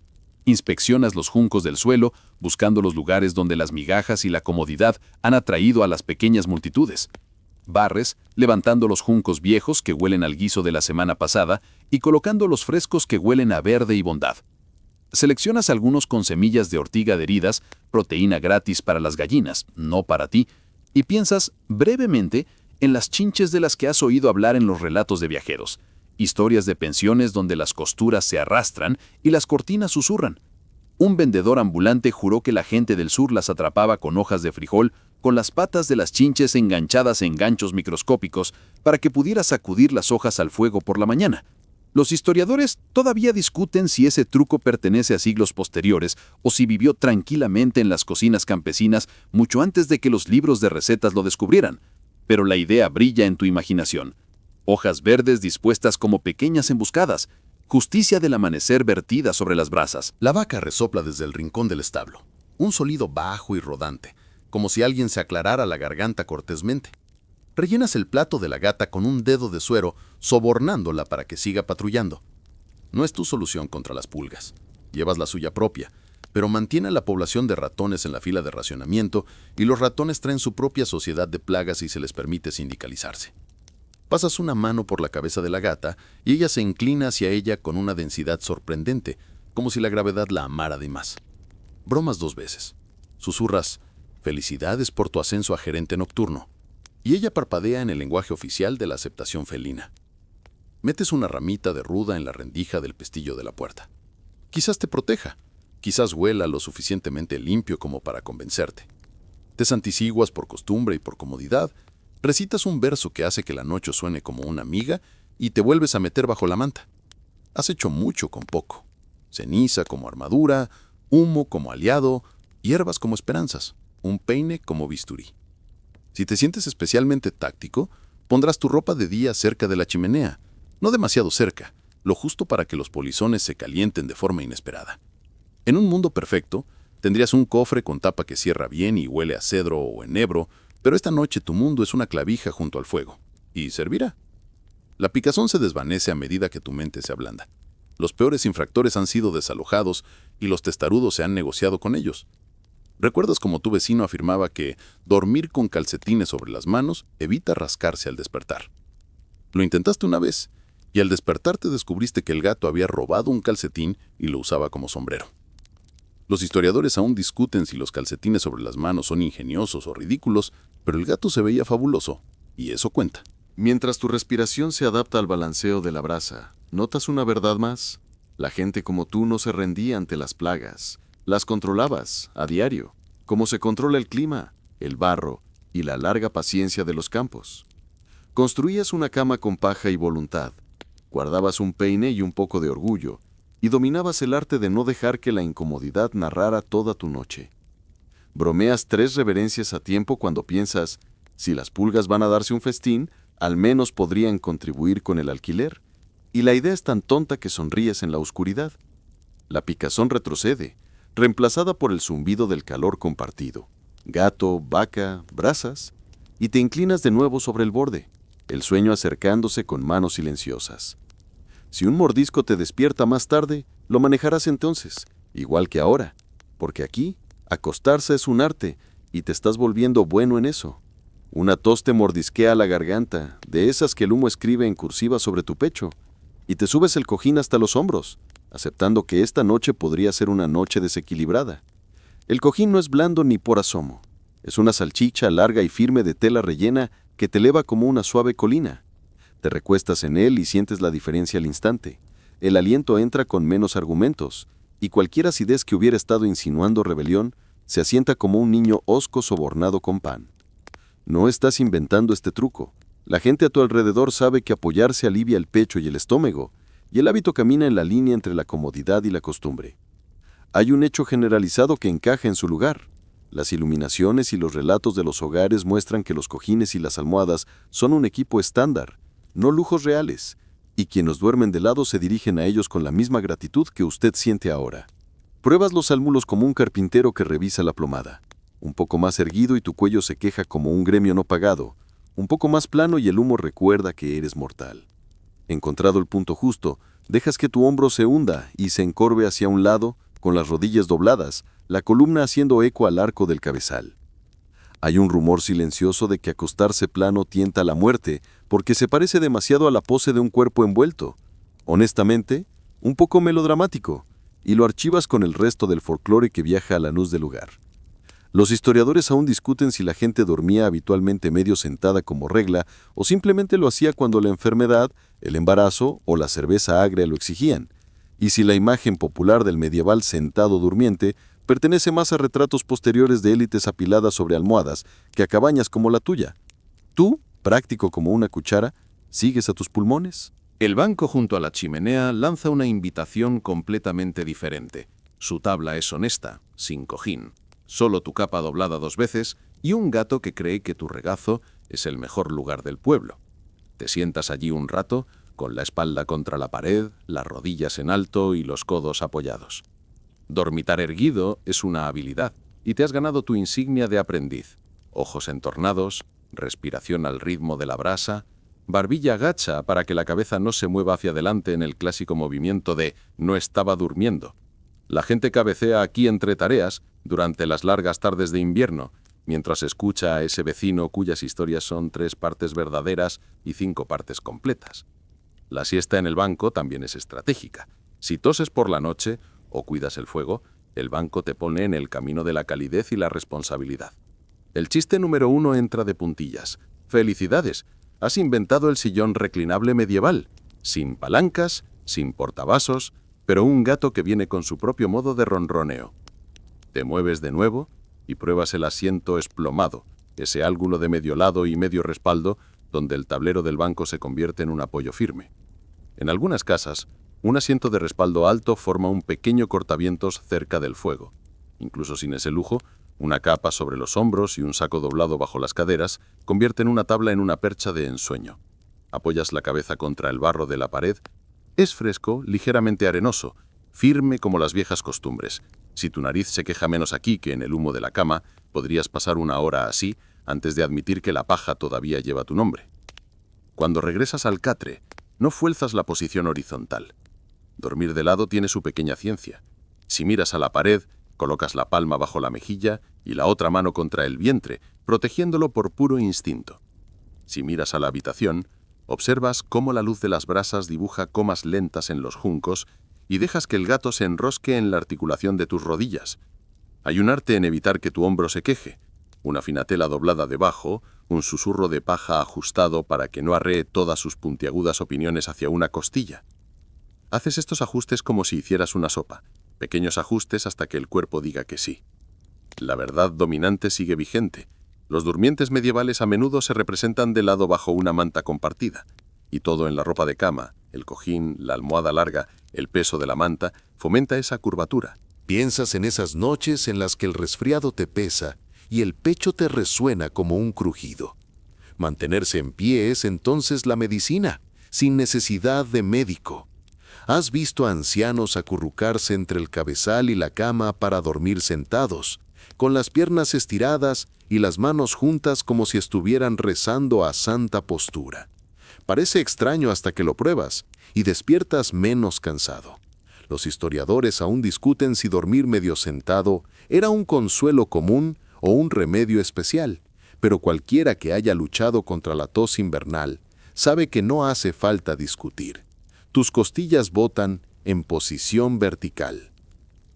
Inspeccionas los juncos del suelo, buscando los lugares donde las migajas y la comodidad han atraído a las pequeñas multitudes. Barres, levantando los juncos viejos que huelen al guiso de la semana pasada y colocando los frescos que huelen a verde y bondad. Seleccionas algunos con semillas de ortiga adheridas, proteína gratis para las gallinas, no para ti, y piensas brevemente en las chinches de las que has oído hablar en los relatos de viajeros. Historias de pensiones donde las costuras se arrastran y las cortinas susurran. Un vendedor ambulante juró que la gente del sur las atrapaba con hojas de frijol, con las patas de las chinches enganchadas en ganchos microscópicos para que pudiera sacudir las hojas al fuego por la mañana. Los historiadores todavía discuten si ese truco pertenece a siglos posteriores o si vivió tranquilamente en las cocinas campesinas mucho antes de que los libros de recetas lo descubrieran. Pero la idea brilla en tu imaginación. Hojas verdes dispuestas como pequeñas emboscadas, justicia del amanecer vertida sobre las brasas. La vaca resopla desde el rincón del establo, un sonido bajo y rodante, como si alguien se aclarara la garganta cortésmente. Rellenas el plato de la gata con un dedo de suero, sobornándola para que siga patrullando. No es tu solución contra las pulgas. Llevas la suya propia, pero mantiene a la población de ratones en la fila de racionamiento y los ratones traen su propia sociedad de plagas y se les permite sindicalizarse. Pasas una mano por la cabeza de la gata y ella se inclina hacia ella con una densidad sorprendente, como si la gravedad la amara de más. Bromas 2 veces. Susurras, «Felicidades por tu ascenso a gerente nocturno». Y ella parpadea en el lenguaje oficial de la aceptación felina. Metes una ramita de ruda en la rendija del pestillo de la puerta. Quizás te proteja, quizás huela lo suficientemente limpio como para convencerte. Te santisiguas por costumbre y por comodidad, recitas un verso que hace que la noche suene como una amiga y te vuelves a meter bajo la manta. Has hecho mucho con poco. Ceniza como armadura, humo como aliado, hierbas como esperanzas, un peine como bisturí. Si te sientes especialmente táctico, pondrás tu ropa de día cerca de la chimenea, no demasiado cerca, lo justo para que los polizones se calienten de forma inesperada. En un mundo perfecto, tendrías un cofre con tapa que cierra bien y huele a cedro o enebro, pero esta noche tu mundo es una clavija junto al fuego, y servirá. La picazón se desvanece a medida que tu mente se ablanda. Los peores infractores han sido desalojados y los testarudos se han negociado con ellos. ¿Recuerdas cómo tu vecino afirmaba que dormir con calcetines sobre las manos evita rascarse al despertar? Lo intentaste una vez, y al despertarte descubriste que el gato había robado un calcetín y lo usaba como sombrero. Los historiadores aún discuten si los calcetines sobre las manos son ingeniosos o ridículos, pero el gato se veía fabuloso, y eso cuenta. Mientras tu respiración se adapta al balanceo de la brasa, ¿notas una verdad más? La gente como tú no se rendía ante las plagas. Las controlabas, a diario, como se controla el clima, el barro y la larga paciencia de los campos. Construías una cama con paja y voluntad. Guardabas un peine y un poco de orgullo, y dominabas el arte de no dejar que la incomodidad narrara toda tu noche. Bromeas 3 reverencias a tiempo cuando piensas, si las pulgas van a darse un festín, al menos podrían contribuir con el alquiler, y la idea es tan tonta que sonríes en la oscuridad. La picazón retrocede, reemplazada por el zumbido del calor compartido. Gato, vaca, brasas, y te inclinas de nuevo sobre el borde, el sueño acercándose con manos silenciosas. Si un mordisco te despierta más tarde, lo manejarás entonces, igual que ahora, porque aquí, acostarse es un arte, y te estás volviendo bueno en eso. Una tos te mordisquea la garganta, de esas que el humo escribe en cursiva sobre tu pecho, y te subes el cojín hasta los hombros, aceptando que esta noche podría ser una noche desequilibrada. El cojín no es blando ni por asomo. Es una salchicha larga y firme de tela rellena que te eleva como una suave colina. Te recuestas en él y sientes la diferencia al instante. El aliento entra con menos argumentos, y cualquier acidez que hubiera estado insinuando rebelión se asienta como un niño hosco sobornado con pan. No estás inventando este truco. La gente a tu alrededor sabe que apoyarse alivia el pecho y el estómago, y el hábito camina en la línea entre la comodidad y la costumbre. Hay un hecho generalizado que encaja en su lugar. Las iluminaciones y los relatos de los hogares muestran que los cojines y las almohadas son un equipo estándar, no lujos reales, y quienes duermen de lado se dirigen a ellos con la misma gratitud que usted siente ahora. Pruebas los álmulos como un carpintero que revisa la plomada. Un poco más erguido y tu cuello se queja como un gremio no pagado. Un poco más plano y el humo recuerda que eres mortal. Encontrado el punto justo, dejas que tu hombro se hunda y se encorve hacia un lado, con las rodillas dobladas, la columna haciendo eco al arco del cabezal. Hay un rumor silencioso de que acostarse plano tienta a la muerte porque se parece demasiado a la pose de un cuerpo envuelto. Honestamente, un poco melodramático, y lo archivas con el resto del folclore que viaja a la luz del lugar. Los historiadores aún discuten si la gente dormía habitualmente medio sentada como regla o simplemente lo hacía cuando la enfermedad, el embarazo o la cerveza agria lo exigían, y si la imagen popular del medieval sentado durmiente pertenece más a retratos posteriores de élites apiladas sobre almohadas que a cabañas como la tuya. Tú, práctico como una cuchara, ¿sigues a tus pulmones? El banco junto a la chimenea lanza una invitación completamente diferente. Su tabla es honesta, sin cojín. Solo tu capa doblada 2 veces y un gato que cree que tu regazo es el mejor lugar del pueblo. Te sientas allí un rato, con la espalda contra la pared, las rodillas en alto y los codos apoyados. Dormitar erguido es una habilidad y te has ganado tu insignia de aprendiz. Ojos entornados, respiración al ritmo de la brasa, barbilla gacha para que la cabeza no se mueva hacia adelante en el clásico movimiento de no estaba durmiendo. La gente cabecea aquí entre tareas durante las largas tardes de invierno, mientras escucha a ese vecino cuyas historias son 3 partes verdaderas y 5 partes completas. La siesta en el banco también es estratégica. Si toses por la noche o cuidas el fuego, el banco te pone en el camino de la calidez y la responsabilidad. El chiste número 1 entra de puntillas. ¡Felicidades! Has inventado el sillón reclinable medieval, sin palancas, sin portavasos, pero un gato que viene con su propio modo de ronroneo. Te mueves de nuevo y pruebas el asiento esplomado, ese ángulo de medio lado y medio respaldo donde el tablero del banco se convierte en un apoyo firme. En algunas casas, un asiento de respaldo alto forma un pequeño cortavientos cerca del fuego. Incluso sin ese lujo, una capa sobre los hombros y un saco doblado bajo las caderas convierten una tabla en una percha de ensueño. Apoyas la cabeza contra el barro de la pared. Es fresco, ligeramente arenoso, firme como las viejas costumbres. Si tu nariz se queja menos aquí que en el humo de la cama, podrías pasar una hora así antes de admitir que la paja todavía lleva tu nombre. Cuando regresas al catre, no fuerzas la posición horizontal. Dormir de lado tiene su pequeña ciencia. Si miras a la pared, colocas la palma bajo la mejilla y la otra mano contra el vientre, protegiéndolo por puro instinto. Si miras a la habitación, observas cómo la luz de las brasas dibuja comas lentas en los juncos y dejas que el gato se enrosque en la articulación de tus rodillas. Hay un arte en evitar que tu hombro se queje. Una fina tela doblada debajo, un susurro de paja ajustado para que no arree todas sus puntiagudas opiniones hacia una costilla. Haces estos ajustes como si hicieras una sopa, pequeños ajustes hasta que el cuerpo diga que sí. La verdad dominante sigue vigente. Los durmientes medievales a menudo se representan de lado bajo una manta compartida, y todo en la ropa de cama, el cojín, la almohada larga El peso de la manta fomenta esa curvatura. Piensas en esas noches en las que el resfriado te pesa y el pecho te resuena como un crujido. Mantenerse en pie es entonces la medicina, sin necesidad de médico. Has visto a ancianos acurrucarse entre el cabezal y la cama para dormir sentados, con las piernas estiradas y las manos juntas como si estuvieran rezando a santa postura. Parece extraño hasta que lo pruebas y despiertas menos cansado. Los historiadores aún discuten si dormir medio sentado era un consuelo común o un remedio especial, pero cualquiera que haya luchado contra la tos invernal sabe que no hace falta discutir. Tus costillas botan en posición vertical.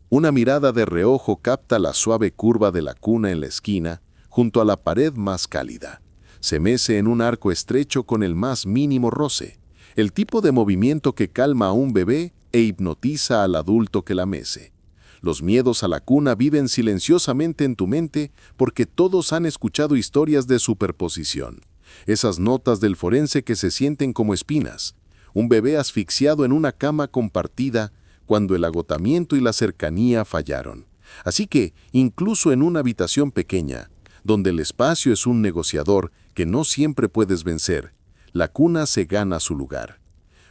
Una mirada de reojo capta la suave curva de la cuna en la esquina, junto a la pared más cálida. Se mece en un arco estrecho con el más mínimo roce, el tipo de movimiento que calma a un bebé e hipnotiza al adulto que la mece. Los miedos a la cuna viven silenciosamente en tu mente porque todos han escuchado historias de superposición. Esas notas del forense que se sienten como espinas. Un bebé asfixiado en una cama compartida cuando el agotamiento y la cercanía fallaron. Así que, incluso en una habitación pequeña, donde el espacio es un negociador que no siempre puedes vencer, la cuna se gana su lugar.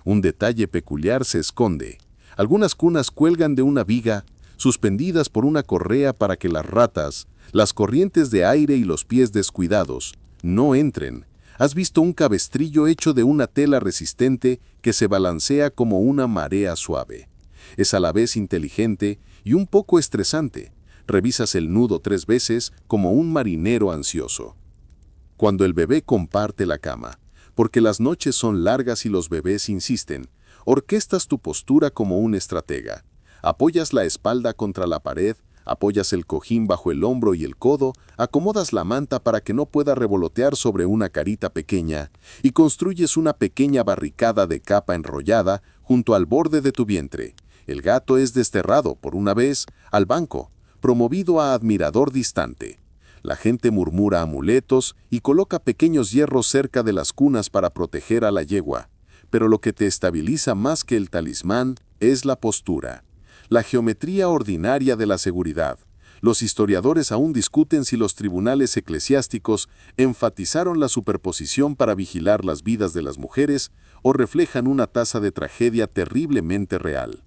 Un detalle peculiar se esconde. Algunas cunas cuelgan de una viga, suspendidas por una correa para que las ratas, las corrientes de aire y los pies descuidados no entren. Has visto un cabestrillo hecho de una tela resistente que se balancea como una marea suave. Es a la vez inteligente y un poco estresante. Revisas el nudo 3 veces como un marinero ansioso. Cuando el bebé comparte la cama, porque las noches son largas y los bebés insisten, orquestas tu postura como un estratega. Apoyas la espalda contra la pared, apoyas el cojín bajo el hombro y el codo, acomodas la manta para que no pueda revolotear sobre una carita pequeña y construyes una pequeña barricada de capa enrollada junto al borde de tu vientre. El gato es desterrado, por una vez, al banco, promovido a admirador distante. La gente murmura amuletos y coloca pequeños hierros cerca de las cunas para proteger a la yegua. Pero lo que te estabiliza más que el talismán es la postura. La geometría ordinaria de la seguridad. Los historiadores aún discuten si los tribunales eclesiásticos enfatizaron la superposición para vigilar las vidas de las mujeres o reflejan una tasa de tragedia terriblemente real.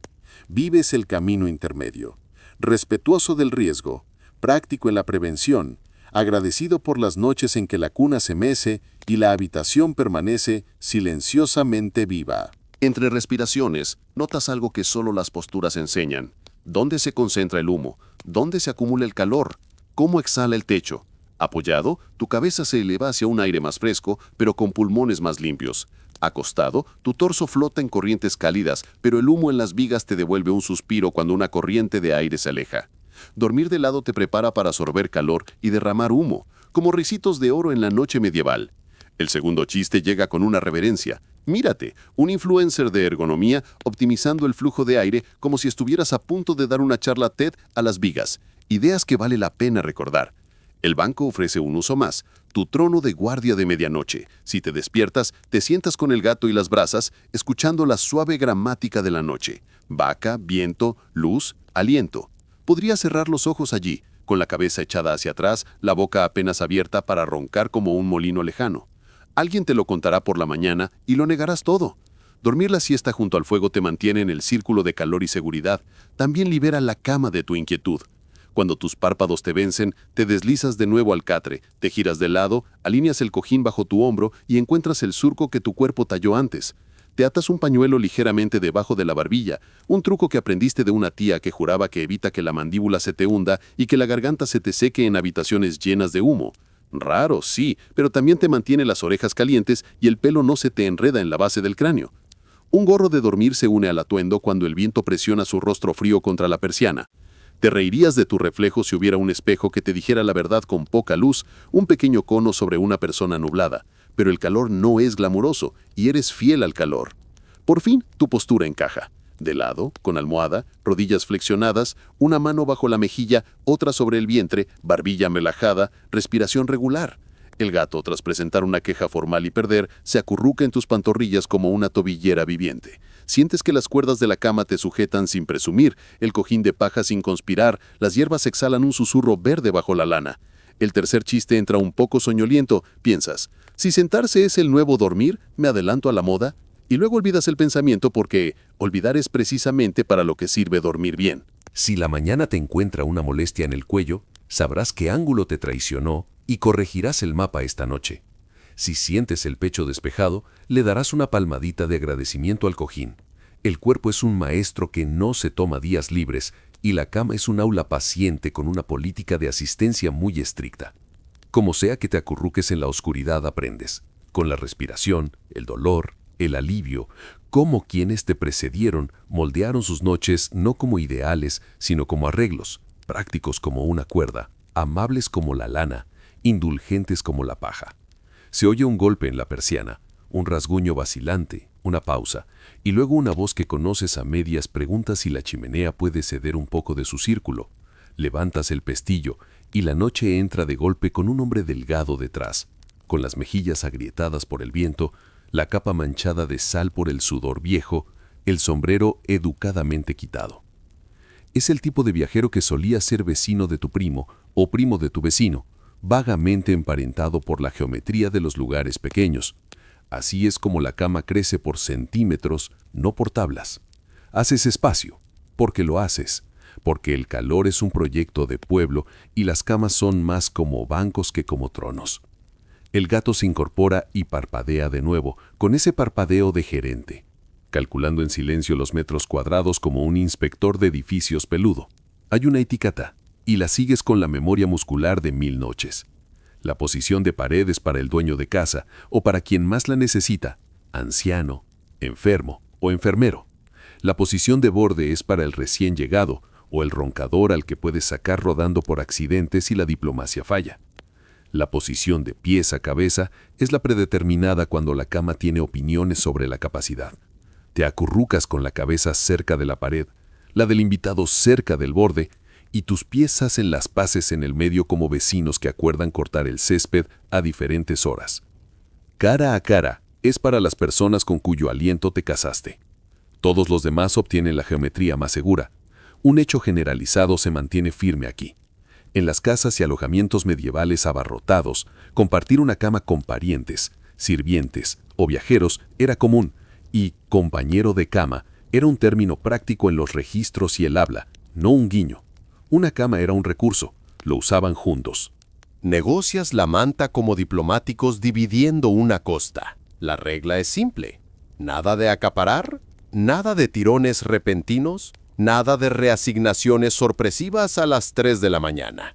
Vives el camino intermedio, respetuoso del riesgo, práctico en la prevención, agradecido por las noches en que la cuna se mece y la habitación permanece silenciosamente viva. Entre respiraciones, notas algo que solo las posturas enseñan. ¿Dónde se concentra el humo? ¿Dónde se acumula el calor? ¿Cómo exhala el techo? Apoyado, tu cabeza se eleva hacia un aire más fresco, pero con pulmones más limpios. Acostado, tu torso flota en corrientes cálidas, pero el humo en las vigas te devuelve un suspiro cuando una corriente de aire se aleja. Dormir de lado te prepara para absorber calor y derramar humo, como ricitos de oro en la noche medieval. El segundo chiste llega con una reverencia. Mírate, un influencer de ergonomía optimizando el flujo de aire como si estuvieras a punto de dar una charla TED a las vigas. Ideas que vale la pena recordar. El banco ofrece un uso más, tu trono de guardia de medianoche. Si te despiertas, te sientas con el gato y las brasas, escuchando la suave gramática de la noche. Vaca, viento, luz, aliento. Podrías cerrar los ojos allí, con la cabeza echada hacia atrás, la boca apenas abierta para roncar como un molino lejano. Alguien te lo contará por la mañana y lo negarás todo. Dormir la siesta junto al fuego te mantiene en el círculo de calor y seguridad. También libera la cama de tu inquietud. Cuando tus párpados te vencen, te deslizas de nuevo al catre, te giras de lado, alineas el cojín bajo tu hombro y encuentras el surco que tu cuerpo talló antes. Te atas un pañuelo ligeramente debajo de la barbilla, un truco que aprendiste de una tía que juraba que evita que la mandíbula se te hunda y que la garganta se te seque en habitaciones llenas de humo. Raro, sí, pero también te mantiene las orejas calientes y el pelo no se te enreda en la base del cráneo. Un gorro de dormir se une al atuendo cuando el viento presiona su rostro frío contra la persiana. Te reirías de tu reflejo si hubiera un espejo que te dijera la verdad con poca luz, un pequeño cono sobre una persona nublada. Pero el calor no es glamuroso y eres fiel al calor. Por fin, tu postura encaja. De lado, con almohada, rodillas flexionadas, una mano bajo la mejilla, otra sobre el vientre, barbilla relajada, respiración regular. El gato, tras presentar una queja formal y perder, se acurruca en tus pantorrillas como una tobillera viviente. Sientes que las cuerdas de la cama te sujetan sin presumir, el cojín de paja sin conspirar, las hierbas exhalan un susurro verde bajo la lana. El tercer chiste entra un poco soñoliento, piensas, si sentarse es el nuevo dormir, me adelanto a la moda, y luego olvidas el pensamiento porque olvidar es precisamente para lo que sirve dormir bien. Si la mañana te encuentra una molestia en el cuello, sabrás qué ángulo te traicionó y corregirás el mapa esta noche. Si sientes el pecho despejado, le darás una palmadita de agradecimiento al cojín. El cuerpo es un maestro que no se toma días libres y la cama es un aula paciente con una política de asistencia muy estricta. Como sea que te acurruques en la oscuridad aprendes, con la respiración, el dolor, el alivio, cómo quienes te precedieron moldearon sus noches no como ideales, sino como arreglos, prácticos como una cuerda, amables como la lana, indulgentes como la paja. Se oye un golpe en la persiana, un rasguño vacilante, una pausa, y luego una voz que conoces a medias pregunta si la chimenea puede ceder un poco de su círculo. Levantas el pestillo, y la noche entra de golpe con un hombre delgado detrás, con las mejillas agrietadas por el viento, la capa manchada de sal por el sudor viejo, el sombrero educadamente quitado. Es el tipo de viajero que solía ser vecino de tu primo o primo de tu vecino, vagamente emparentado por la geometría de los lugares pequeños. Así es como la cama crece por centímetros, no por tablas. Haces espacio, porque lo haces, porque el calor es un proyecto de pueblo y las camas son más como bancos que como tronos. El gato se incorpora y parpadea de nuevo, con ese parpadeo de gerente, calculando en silencio los metros cuadrados como un inspector de edificios peludo. Hay una etiqueta, y la sigues con la memoria muscular de 1000 noches. La posición de pared es para el dueño de casa o para quien más la necesita, anciano, enfermo o enfermero. La posición de borde es para el recién llegado o el roncador al que puedes sacar rodando por accidente si la diplomacia falla. La posición de pies a cabeza es la predeterminada cuando la cama tiene opiniones sobre la capacidad. Te acurrucas con la cabeza cerca de la pared, la del invitado cerca del borde, y tus pies hacen las paces en el medio como vecinos que acuerdan cortar el césped a diferentes horas. Cara a cara es para las personas con cuyo aliento te casaste. Todos los demás obtienen la geometría más segura. Un hecho generalizado se mantiene firme aquí. En las casas y alojamientos medievales abarrotados, compartir una cama con parientes, sirvientes o viajeros era común, y compañero de cama era un término práctico en los registros y el habla, no un guiño. Una cama era un recurso, lo usaban juntos. Negocias la manta como diplomáticos dividiendo una costa. La regla es simple. Nada de acaparar, nada de tirones repentinos, nada de reasignaciones sorpresivas a las 3 de la mañana.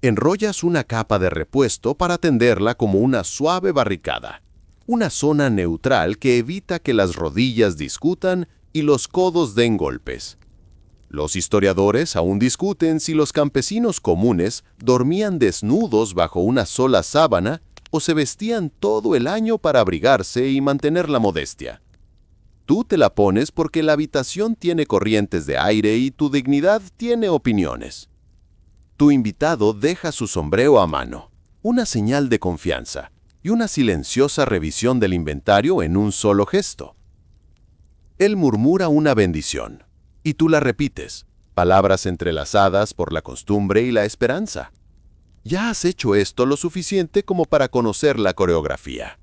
Enrollas una capa de repuesto para tenderla como una suave barricada. Una zona neutral que evita que las rodillas discutan y los codos den golpes. Los historiadores aún discuten si los campesinos comunes dormían desnudos bajo una sola sábana o se vestían todo el año para abrigarse y mantener la modestia. Tú te la pones porque la habitación tiene corrientes de aire y tu dignidad tiene opiniones. Tu invitado deja su sombrero a mano, una señal de confianza y una silenciosa revisión del inventario en un solo gesto. Él murmura una bendición. Y tú la repites, palabras entrelazadas por la costumbre y la esperanza. Ya has hecho esto lo suficiente como para conocer la coreografía.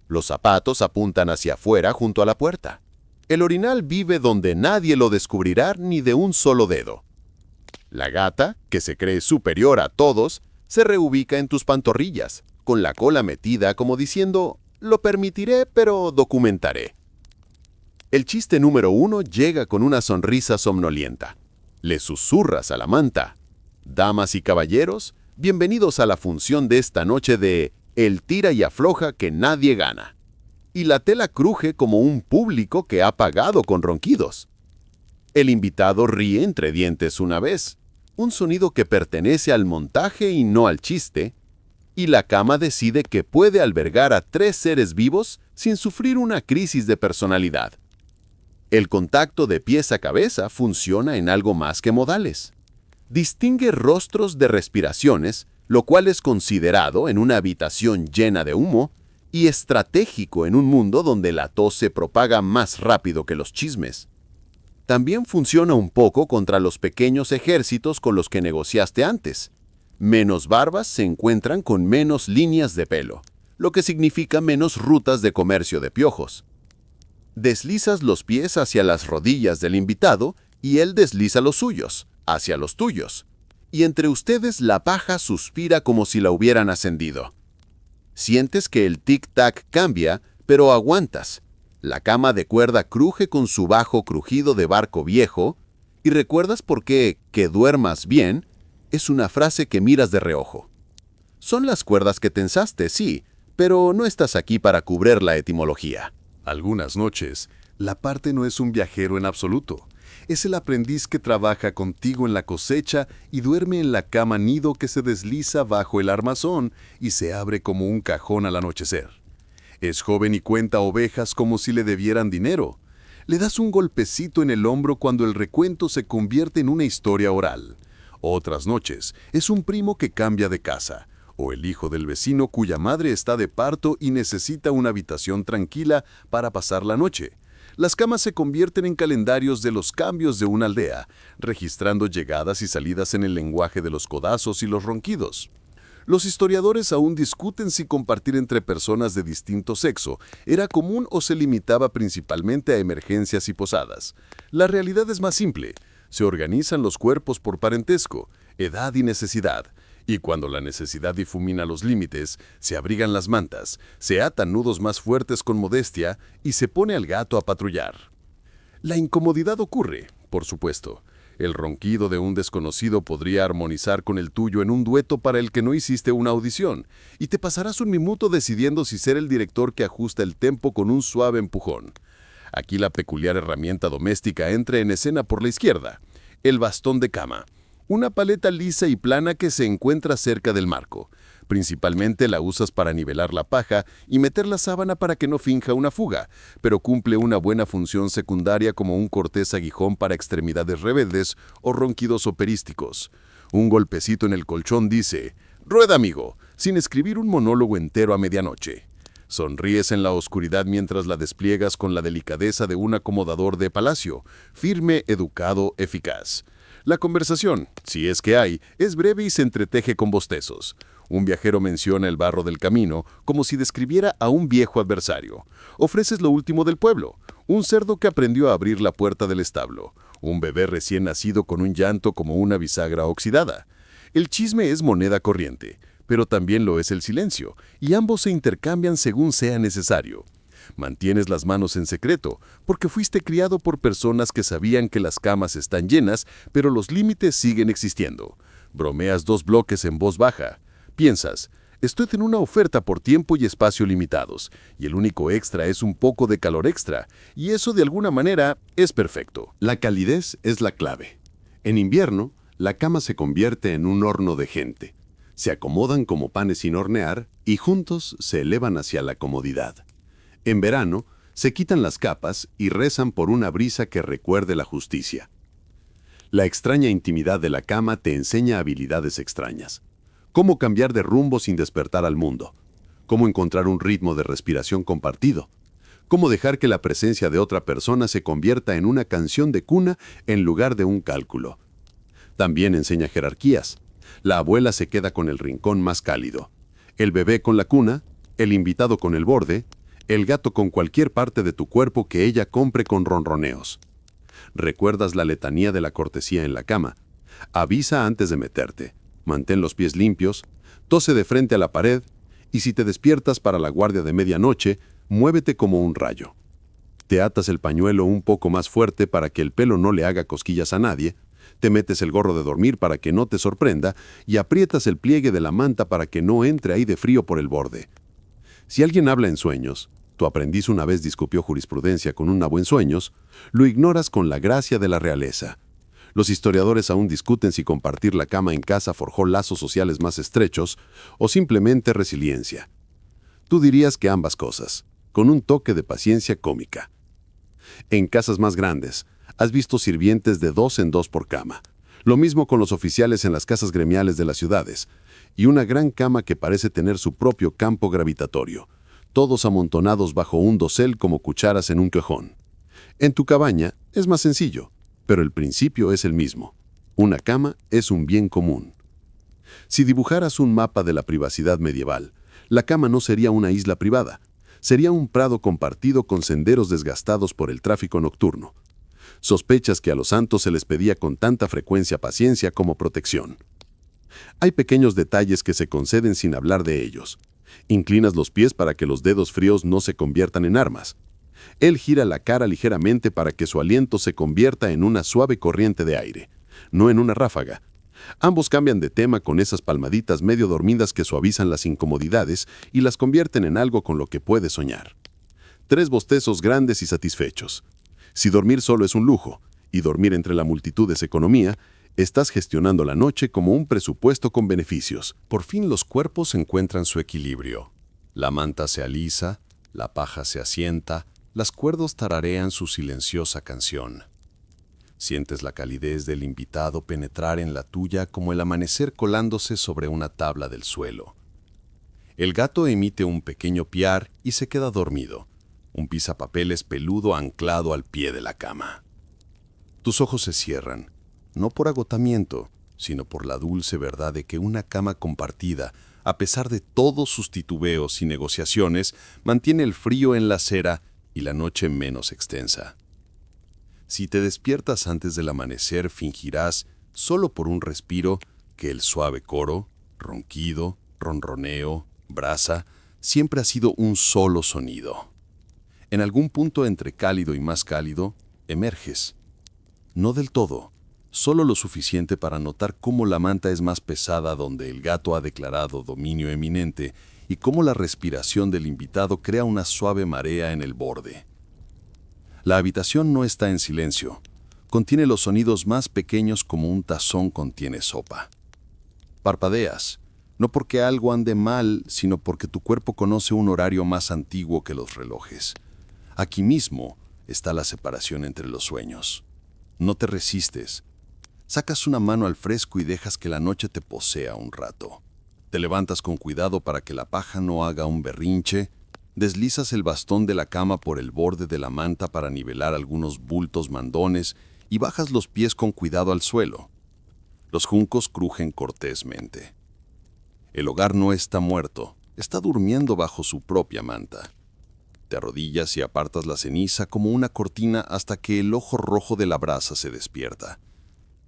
Los zapatos apuntan hacia afuera junto a la puerta. El orinal vive donde nadie lo descubrirá ni de un solo dedo. La gata, que se cree superior a todos, se reubica en tus pantorrillas, con la cola metida como diciendo, lo permitiré pero documentaré. El chiste número 1 llega con una sonrisa somnolienta. Le susurras a la manta. Damas y caballeros, bienvenidos a la función de esta noche de El tira y afloja que nadie gana. Y la tela cruje como un público que ha pagado con ronquidos. El invitado ríe entre dientes una vez, un sonido que pertenece al montaje y no al chiste, y la cama decide que puede albergar a 3 seres vivos sin sufrir una crisis de personalidad. El contacto de pies a cabeza funciona en algo más que modales. Distingue rostros de respiraciones, lo cual es considerado en una habitación llena de humo, y estratégico en un mundo donde la tos se propaga más rápido que los chismes. También funciona un poco contra los pequeños ejércitos con los que negociaste antes. Menos barbas se encuentran con menos líneas de pelo, lo que significa menos rutas de comercio de piojos. Deslizas los pies hacia las rodillas del invitado y él desliza los suyos, hacia los tuyos. Y entre ustedes la paja suspira como si la hubieran ascendido. Sientes que el tic-tac cambia, pero aguantas. La cama de cuerda cruje con su bajo crujido de barco viejo, y recuerdas por qué "que duermas bien" es una frase que miras de reojo. Son las cuerdas que tensaste, sí, pero no estás aquí para cubrir la etimología. Algunas noches, la parte no es un viajero en absoluto. Es el aprendiz que trabaja contigo en la cosecha y duerme en la cama nido que se desliza bajo el armazón y se abre como un cajón al anochecer. Es joven y cuenta ovejas como si le debieran dinero. Le das un golpecito en el hombro cuando el recuento se convierte en una historia oral. Otras noches, es un primo que cambia de casa, o el hijo del vecino cuya madre está de parto y necesita una habitación tranquila para pasar la noche. Las camas se convierten en calendarios de los cambios de una aldea, registrando llegadas y salidas en el lenguaje de los codazos y los ronquidos. Los historiadores aún discuten si compartir entre personas de distinto sexo era común o se limitaba principalmente a emergencias y posadas. La realidad es más simple. Se organizan los cuerpos por parentesco, edad y necesidad. Y cuando la necesidad difumina los límites, se abrigan las mantas, se atan nudos más fuertes con modestia y se pone al gato a patrullar. La incomodidad ocurre, por supuesto. El ronquido de un desconocido podría armonizar con el tuyo en un dueto para el que no hiciste una audición, y te pasarás un minuto decidiendo si ser el director que ajusta el tempo con un suave empujón. Aquí la peculiar herramienta doméstica entra en escena por la izquierda, el bastón de cama. Una paleta lisa y plana que se encuentra cerca del marco. Principalmente la usas para nivelar la paja y meter la sábana para que no finja una fuga, pero cumple una buena función secundaria como un cortés aguijón para extremidades rebeldes o ronquidos operísticos. Un golpecito en el colchón dice: "Rueda, amigo", sin escribir un monólogo entero a medianoche. Sonríes en la oscuridad mientras la despliegas con la delicadeza de un acomodador de palacio, firme, educado, eficaz. La conversación, si es que hay, es breve y se entreteje con bostezos. Un viajero menciona el barro del camino como si describiera a un viejo adversario. Ofreces lo último del pueblo, un cerdo que aprendió a abrir la puerta del establo, un bebé recién nacido con un llanto como una bisagra oxidada. El chisme es moneda corriente, pero también lo es el silencio, y ambos se intercambian según sea necesario. Mantienes las manos en secreto, porque fuiste criado por personas que sabían que las camas están llenas, pero los límites siguen existiendo. Bromeas 2 bloques en voz baja. Piensas: estoy en una oferta por tiempo y espacio limitados, y el único extra es un poco de calor extra, y eso de alguna manera es perfecto. La calidez es la clave. En invierno, la cama se convierte en un horno de gente. Se acomodan como panes sin hornear y juntos se elevan hacia la comodidad. En verano, se quitan las capas y rezan por una brisa que recuerde la justicia. La extraña intimidad de la cama te enseña habilidades extrañas. Cómo cambiar de rumbo sin despertar al mundo. Cómo encontrar un ritmo de respiración compartido. Cómo dejar que la presencia de otra persona se convierta en una canción de cuna en lugar de un cálculo. También enseña jerarquías. La abuela se queda con el rincón más cálido. El bebé con la cuna, el invitado con el borde, el gato con cualquier parte de tu cuerpo que ella compre con ronroneos. Recuerdas la letanía de la cortesía en la cama. Avisa antes de meterte. Mantén los pies limpios. Tose de frente a la pared. Y si te despiertas para la guardia de medianoche, muévete como un rayo. Te atas el pañuelo un poco más fuerte para que el pelo no le haga cosquillas a nadie. Te metes el gorro de dormir para que no te sorprenda y aprietas el pliegue de la manta para que no entre aire frío por el borde. Si alguien habla en sueños, tu aprendiz una vez discutió jurisprudencia con un nabo en sueños, lo ignoras con la gracia de la realeza. Los historiadores aún discuten si compartir la cama en casa forjó lazos sociales más estrechos o simplemente resiliencia. Tú dirías que ambas cosas, con un toque de paciencia cómica. En casas más grandes, has visto sirvientes de 2 en 2 por cama. Lo mismo con los oficiales en las casas gremiales de las ciudades, y una gran cama que parece tener su propio campo gravitatorio. todos amontonados bajo un dosel como cucharas en un cajón. En tu cabaña es más sencillo, pero el principio es el mismo. Una cama es un bien común. Si dibujaras un mapa de la privacidad medieval, la cama no sería una isla privada, sería un prado compartido con senderos desgastados por el tráfico nocturno. Sospechas que a los santos se les pedía con tanta frecuencia paciencia como protección. Hay pequeños detalles que se conceden sin hablar de ellos. Inclinas los pies para que los dedos fríos no se conviertan en armas. Él gira la cara ligeramente para que su aliento se convierta en una suave corriente de aire, no en una ráfaga. Ambos cambian de tema con esas palmaditas medio dormidas que suavizan las incomodidades y las convierten en algo con lo que puedes soñar. 3 bostezos grandes y satisfechos. Si dormir solo es un lujo, y dormir entre la multitud es economía, estás gestionando la noche como un presupuesto con beneficios. Por fin los cuerpos encuentran su equilibrio. La manta se alisa, la paja se asienta, las cuerdas tararean su silenciosa canción. Sientes la calidez del invitado penetrar en la tuya como el amanecer colándose sobre una tabla del suelo. El gato emite un pequeño piar y se queda dormido, un pisapapeles peludo anclado al pie de la cama. Tus ojos se cierran, no por agotamiento, sino por la dulce verdad de que una cama compartida, a pesar de todos sus titubeos y negociaciones, mantiene el frío en la acera y la noche menos extensa. Si te despiertas antes del amanecer, fingirás, solo por un respiro, que el suave coro, ronquido, ronroneo, brasa, siempre ha sido un solo sonido. En algún punto entre cálido y más cálido, emerges. No del todo, solo lo suficiente para notar cómo la manta es más pesada donde el gato ha declarado dominio eminente y cómo la respiración del invitado crea una suave marea en el borde. La habitación no está en silencio. Contiene los sonidos más pequeños como un tazón contiene sopa. Parpadeas, no porque algo ande mal, sino porque tu cuerpo conoce un horario más antiguo que los relojes. Aquí mismo está la separación entre los sueños. No te resistes. Sacas una mano al fresco y dejas que la noche te posea un rato. Te levantas con cuidado para que la paja no haga un berrinche. Deslizas el bastón de la cama por el borde de la manta para nivelar algunos bultos mandones y bajas los pies con cuidado al suelo. Los juncos crujen cortésmente. El hogar no está muerto, está durmiendo bajo su propia manta. Te arrodillas y apartas la ceniza como una cortina hasta que el ojo rojo de la brasa se despierta.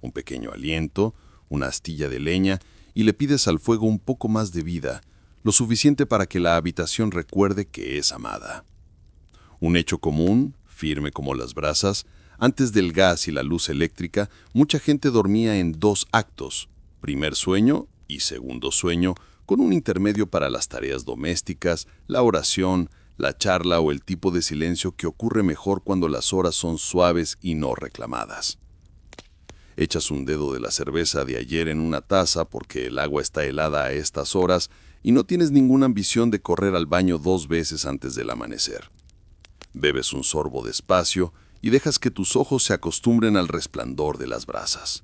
Un pequeño aliento, una astilla de leña y le pides al fuego un poco más de vida, lo suficiente para que la habitación recuerde que es amada. Un hecho común, firme como las brasas, antes del gas y la luz eléctrica, mucha gente dormía en 2 actos, primer sueño y segundo sueño, con un intermedio para las tareas domésticas, la oración, la charla o el tipo de silencio que ocurre mejor cuando las horas son suaves y no reclamadas. Echas un dedo de la cerveza de ayer en una taza porque el agua está helada a estas horas y no tienes ninguna ambición de correr al baño 2 veces antes del amanecer. Bebes un sorbo despacio y dejas que tus ojos se acostumbren al resplandor de las brasas.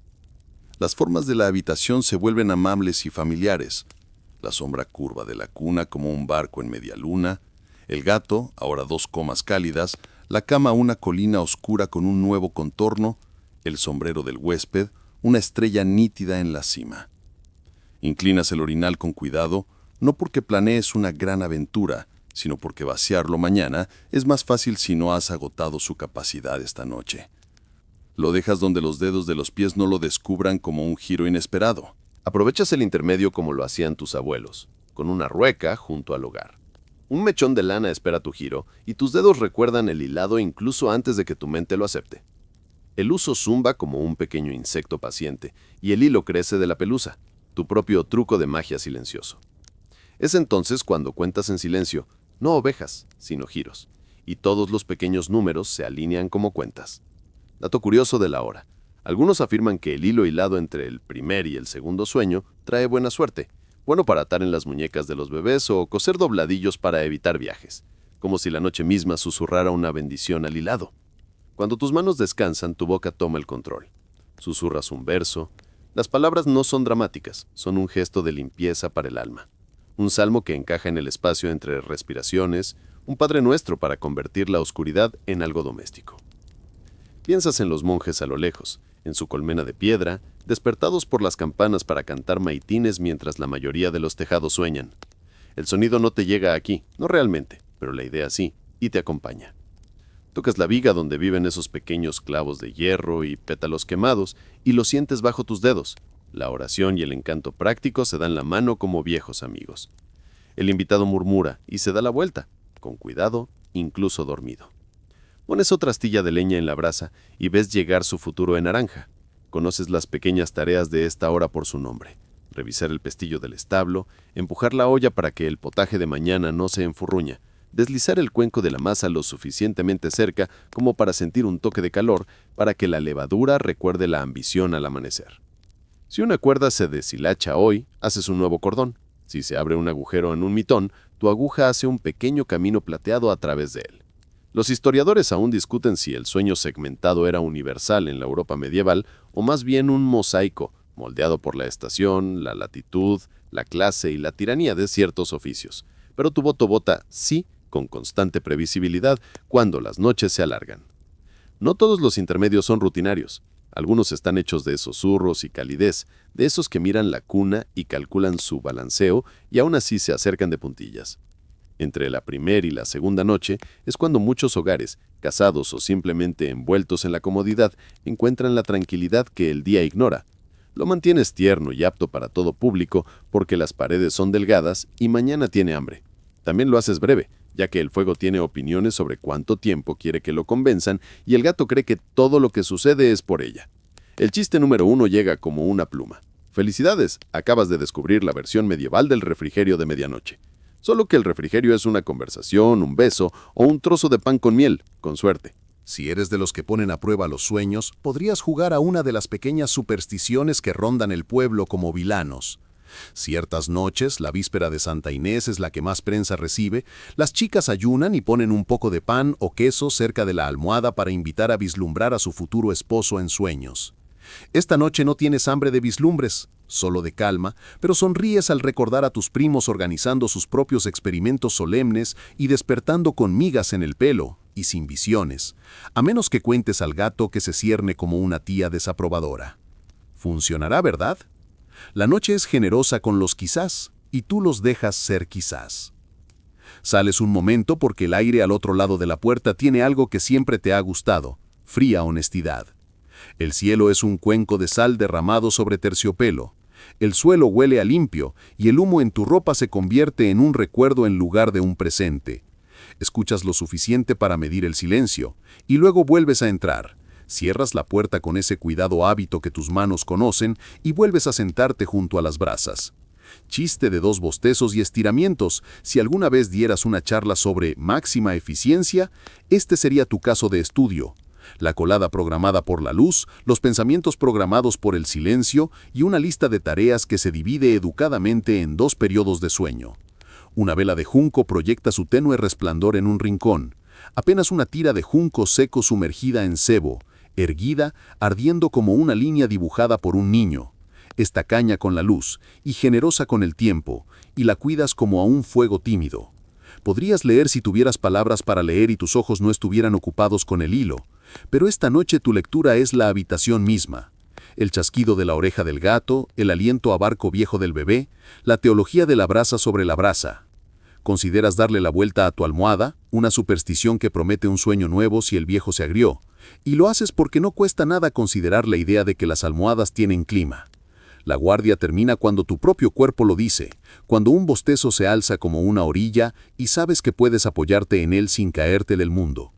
Las formas de la habitación se vuelven amables y familiares. La sombra curva de la cuna como un barco en media luna, el gato, ahora 2 comas cálidas, la cama una colina oscura con un nuevo contorno, el sombrero del huésped, una estrella nítida en la cima. Inclinas el orinal con cuidado, no porque planees una gran aventura, sino porque vaciarlo mañana es más fácil si no has agotado su capacidad esta noche. Lo dejas donde los dedos de los pies no lo descubran como un giro inesperado. Aprovechas el intermedio como lo hacían tus abuelos, con una rueca junto al hogar. Un mechón de lana espera tu giro y tus dedos recuerdan el hilado incluso antes de que tu mente lo acepte. El uso zumba como un pequeño insecto paciente y el hilo crece de la pelusa, tu propio truco de magia silencioso. Es entonces cuando cuentas en silencio, no ovejas, sino giros, y todos los pequeños números se alinean como cuentas. Dato curioso de la hora. Algunos afirman que el hilo hilado entre el primer y el segundo sueño trae buena suerte, bueno para atar en las muñecas de los bebés o coser dobladillos para evitar viajes, como si la noche misma susurrara una bendición al hilado. Cuando tus manos descansan, tu boca toma el control. Susurras un verso. Las palabras no son dramáticas, son un gesto de limpieza para el alma. un salmo que encaja en el espacio entre respiraciones, un Padre Nuestro para convertir la oscuridad en algo doméstico. Piensas en los monjes a lo lejos, en su colmena de piedra, despertados por las campanas para cantar maitines mientras la mayoría de los tejados sueñan. El sonido no te llega aquí, no realmente, pero la idea sí, y te acompaña. Tocas la viga donde viven esos pequeños clavos de hierro y pétalos quemados y lo sientes bajo tus dedos. La oración y el encanto práctico se dan la mano como viejos amigos. El invitado murmura y se da la vuelta, con cuidado, incluso dormido. Pones otra astilla de leña en la brasa y ves llegar su futuro en naranja. Conoces las pequeñas tareas de esta hora por su nombre. Revisar el pestillo del establo, empujar la olla para que el potaje de mañana no se enfurruña, deslizar el cuenco de la masa lo suficientemente cerca como para sentir un toque de calor para que la levadura recuerde la ambición al amanecer. Si una cuerda se deshilacha hoy, haces un nuevo cordón. Si se abre un agujero en un mitón, tu aguja hace un pequeño camino plateado a través de él. Los historiadores aún discuten si el sueño segmentado era universal en la Europa medieval o más bien un mosaico, moldeado por la estación, la latitud, la clase y la tiranía de ciertos oficios. Pero tu voto vota sí con constante previsibilidad cuando las noches se alargan. No todos los intermedios son rutinarios. Algunos están hechos de susurros y calidez, de esos que miran la cuna y calculan su balanceo y aún así se acercan de puntillas. Entre la primera y la segunda noche es cuando muchos hogares, casados o simplemente envueltos en la comodidad, encuentran la tranquilidad que el día ignora. Lo mantienes tierno y apto para todo público porque las paredes son delgadas y mañana tiene hambre. También lo haces breve, ya que el fuego tiene opiniones sobre cuánto tiempo quiere que lo convenzan y el gato cree que todo lo que sucede es por ella. El chiste número 1 llega como una pluma. ¡Felicidades! Acabas de descubrir la versión medieval del refrigerio de medianoche. Solo que el refrigerio es una conversación, un beso o un trozo de pan con miel, con suerte. Si eres de los que ponen a prueba los sueños, podrías jugar a una de las pequeñas supersticiones que rondan el pueblo como vilanos. Ciertas noches, la víspera de Santa Inés es la que más prensa recibe, las chicas ayunan y ponen un poco de pan o queso cerca de la almohada para invitar a vislumbrar a su futuro esposo en sueños. Esta noche no tienes hambre de vislumbres, solo de calma, pero sonríes al recordar a tus primos organizando sus propios experimentos solemnes y despertando con migas en el pelo y sin visiones, a menos que cuentes al gato que se cierne como una tía desaprobadora. Funcionará, ¿verdad? La noche es generosa con los quizás, y tú los dejas ser quizás. Sales un momento porque el aire al otro lado de la puerta tiene algo que siempre te ha gustado, fría honestidad. El cielo es un cuenco de sal derramado sobre terciopelo. El suelo huele a limpio y el humo en tu ropa se convierte en un recuerdo en lugar de un presente. Escuchas lo suficiente para medir el silencio y luego vuelves a entrar. Cierras la puerta con ese cuidado hábito que tus manos conocen y vuelves a sentarte junto a las brasas. Chiste de 2 bostezos y estiramientos. Si alguna vez dieras una charla sobre máxima eficiencia, este sería tu caso de estudio. La colada programada por la luz, los pensamientos programados por el silencio y una lista de tareas que se divide educadamente en 2 periodos de sueño. Una vela de junco proyecta su tenue resplandor en un rincón. Apenas una tira de junco seco sumergida en sebo, erguida, ardiendo como una línea dibujada por un niño. Es tacaña con la luz y generosa con el tiempo, y la cuidas como a un fuego tímido. Podrías leer si tuvieras palabras para leer y tus ojos no estuvieran ocupados con el hilo, pero esta noche tu lectura es la habitación misma. El chasquido de la oreja del gato, el aliento a barco viejo del bebé, la teología de la brasa sobre la brasa. Consideras darle la vuelta a tu almohada, una superstición que promete un sueño nuevo si el viejo se agrió, y lo haces porque no cuesta nada considerar la idea de que las almohadas tienen clima. La guardia termina cuando tu propio cuerpo lo dice, cuando un bostezo se alza como una orilla y sabes que puedes apoyarte en él sin caerte del mundo.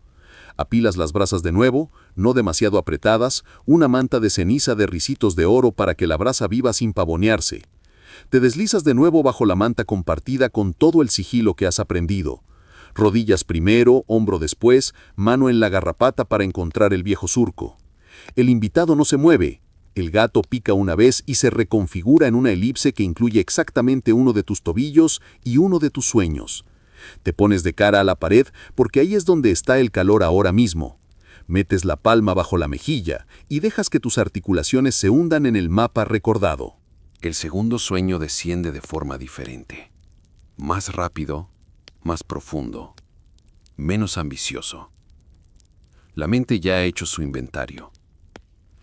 Apilas las brasas de nuevo, no demasiado apretadas, una manta de ceniza de ricitos de oro para que la brasa viva sin pavonearse. Te deslizas de nuevo bajo la manta compartida con todo el sigilo que has aprendido. Rodillas primero, hombro después, mano en la garrapata para encontrar el viejo surco. El invitado no se mueve. El gato pica una vez y se reconfigura en una elipse que incluye exactamente uno de tus tobillos y uno de tus sueños. Te pones de cara a la pared porque ahí es donde está el calor ahora mismo. Metes la palma bajo la mejilla y dejas que tus articulaciones se hundan en el mapa recordado. El segundo sueño desciende de forma diferente. Más rápido, más profundo, menos ambicioso. La mente ya ha hecho su inventario.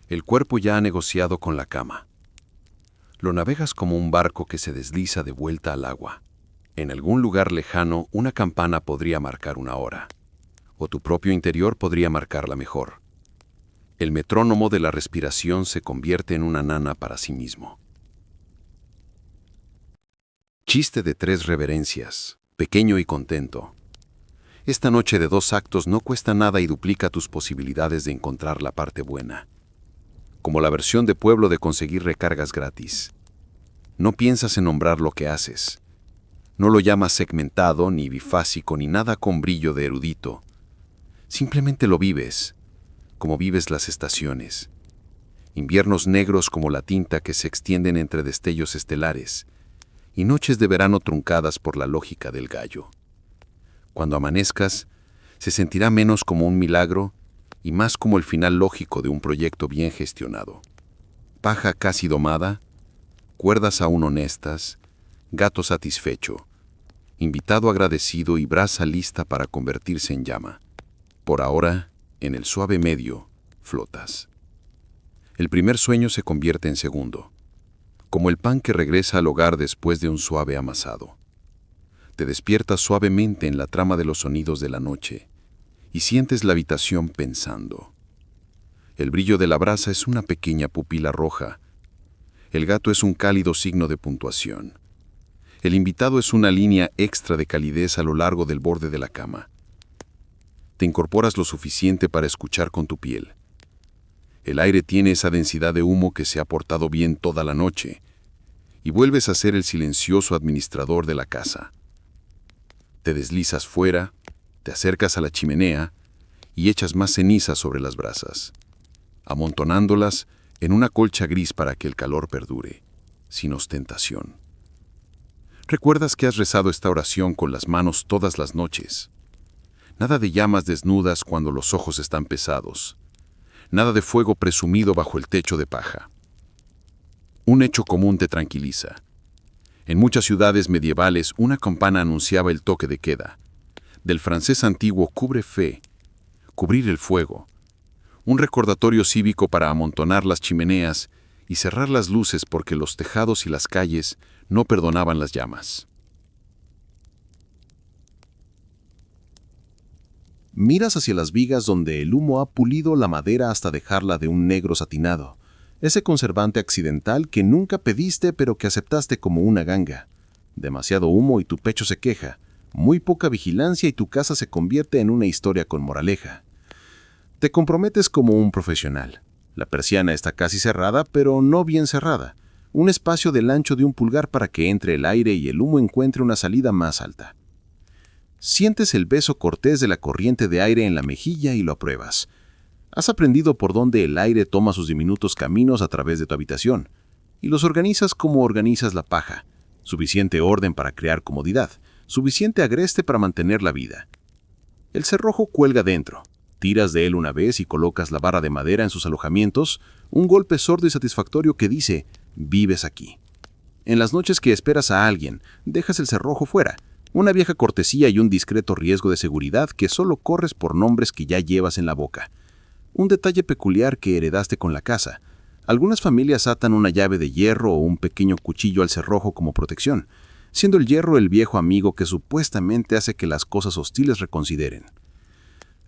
El cuerpo ya ha negociado con la cama. Lo navegas como un barco que se desliza de vuelta al agua. En algún lugar lejano, una campana podría marcar una hora, o tu propio interior podría marcarla mejor. El metrónomo de la respiración se convierte en una nana para sí mismo. Chiste de 3 reverencias, pequeño y contento. Esta noche de 2 actos no cuesta nada y duplica tus posibilidades de encontrar la parte buena. Como la versión de pueblo de conseguir recargas gratis. No piensas en nombrar lo que haces. No lo llamas segmentado, ni bifásico, ni nada con brillo de erudito. Simplemente lo vives, como vives las estaciones. Inviernos negros como la tinta que se extienden entre destellos estelares, y noches de verano truncadas por la lógica del gallo. Cuando amanezcas, se sentirá menos como un milagro y más como el final lógico de un proyecto bien gestionado. Paja casi domada, cuerdas aún honestas, gato satisfecho, invitado agradecido y brasa lista para convertirse en llama. Por ahora, en el suave medio, flotas. El primer sueño se convierte en segundo, como el pan que regresa al hogar después de un suave amasado. Te despiertas suavemente en la trama de los sonidos de la noche y sientes la habitación pensando. El brillo de la brasa es una pequeña pupila roja. El gato es un cálido signo de puntuación. El invitado es una línea extra de calidez a lo largo del borde de la cama. Te incorporas lo suficiente para escuchar con tu piel. El aire tiene esa densidad de humo que se ha portado bien toda la noche, y vuelves a ser el silencioso administrador de la casa. Te deslizas fuera, te acercas a la chimenea y echas más ceniza sobre las brasas, amontonándolas en una colcha gris para que el calor perdure, sin ostentación. Recuerdas que has rezado esta oración con las manos todas las noches. Nada de llamas desnudas cuando los ojos están pesados. Nada de fuego presumido bajo el techo de paja. Un hecho común te tranquiliza. En muchas ciudades medievales, una campana anunciaba el toque de queda. Del francés antiguo cubre fe, cubrir el fuego. Un recordatorio cívico para amontonar las chimeneas y cerrar las luces porque los tejados y las calles no perdonaban las llamas. Miras hacia las vigas donde el humo ha pulido la madera hasta dejarla de un negro satinado. Ese conservante accidental que nunca pediste pero que aceptaste como una ganga. Demasiado humo y tu pecho se queja. Muy poca vigilancia y tu casa se convierte en una historia con moraleja. Te comprometes como un profesional. La persiana está casi cerrada, pero no bien cerrada. Un espacio del ancho de un pulgar para que entre el aire y el humo encuentre una salida más alta. Sientes el beso cortés de la corriente de aire en la mejilla y lo apruebas. Has aprendido por dónde el aire toma sus diminutos caminos a través de tu habitación, y los organizas como organizas la paja. Suficiente orden para crear comodidad, suficiente agreste para mantener la vida. El cerrojo cuelga dentro. Tiras de él una vez y colocas la barra de madera en sus alojamientos, un golpe sordo y satisfactorio que dice, vives aquí. En las noches que esperas a alguien, dejas el cerrojo fuera, una vieja cortesía y un discreto riesgo de seguridad que solo corres por nombres que ya llevas en la boca. Un detalle peculiar que heredaste con la casa. Algunas familias atan una llave de hierro o un pequeño cuchillo al cerrojo como protección, siendo el hierro el viejo amigo que supuestamente hace que las cosas hostiles reconsideren.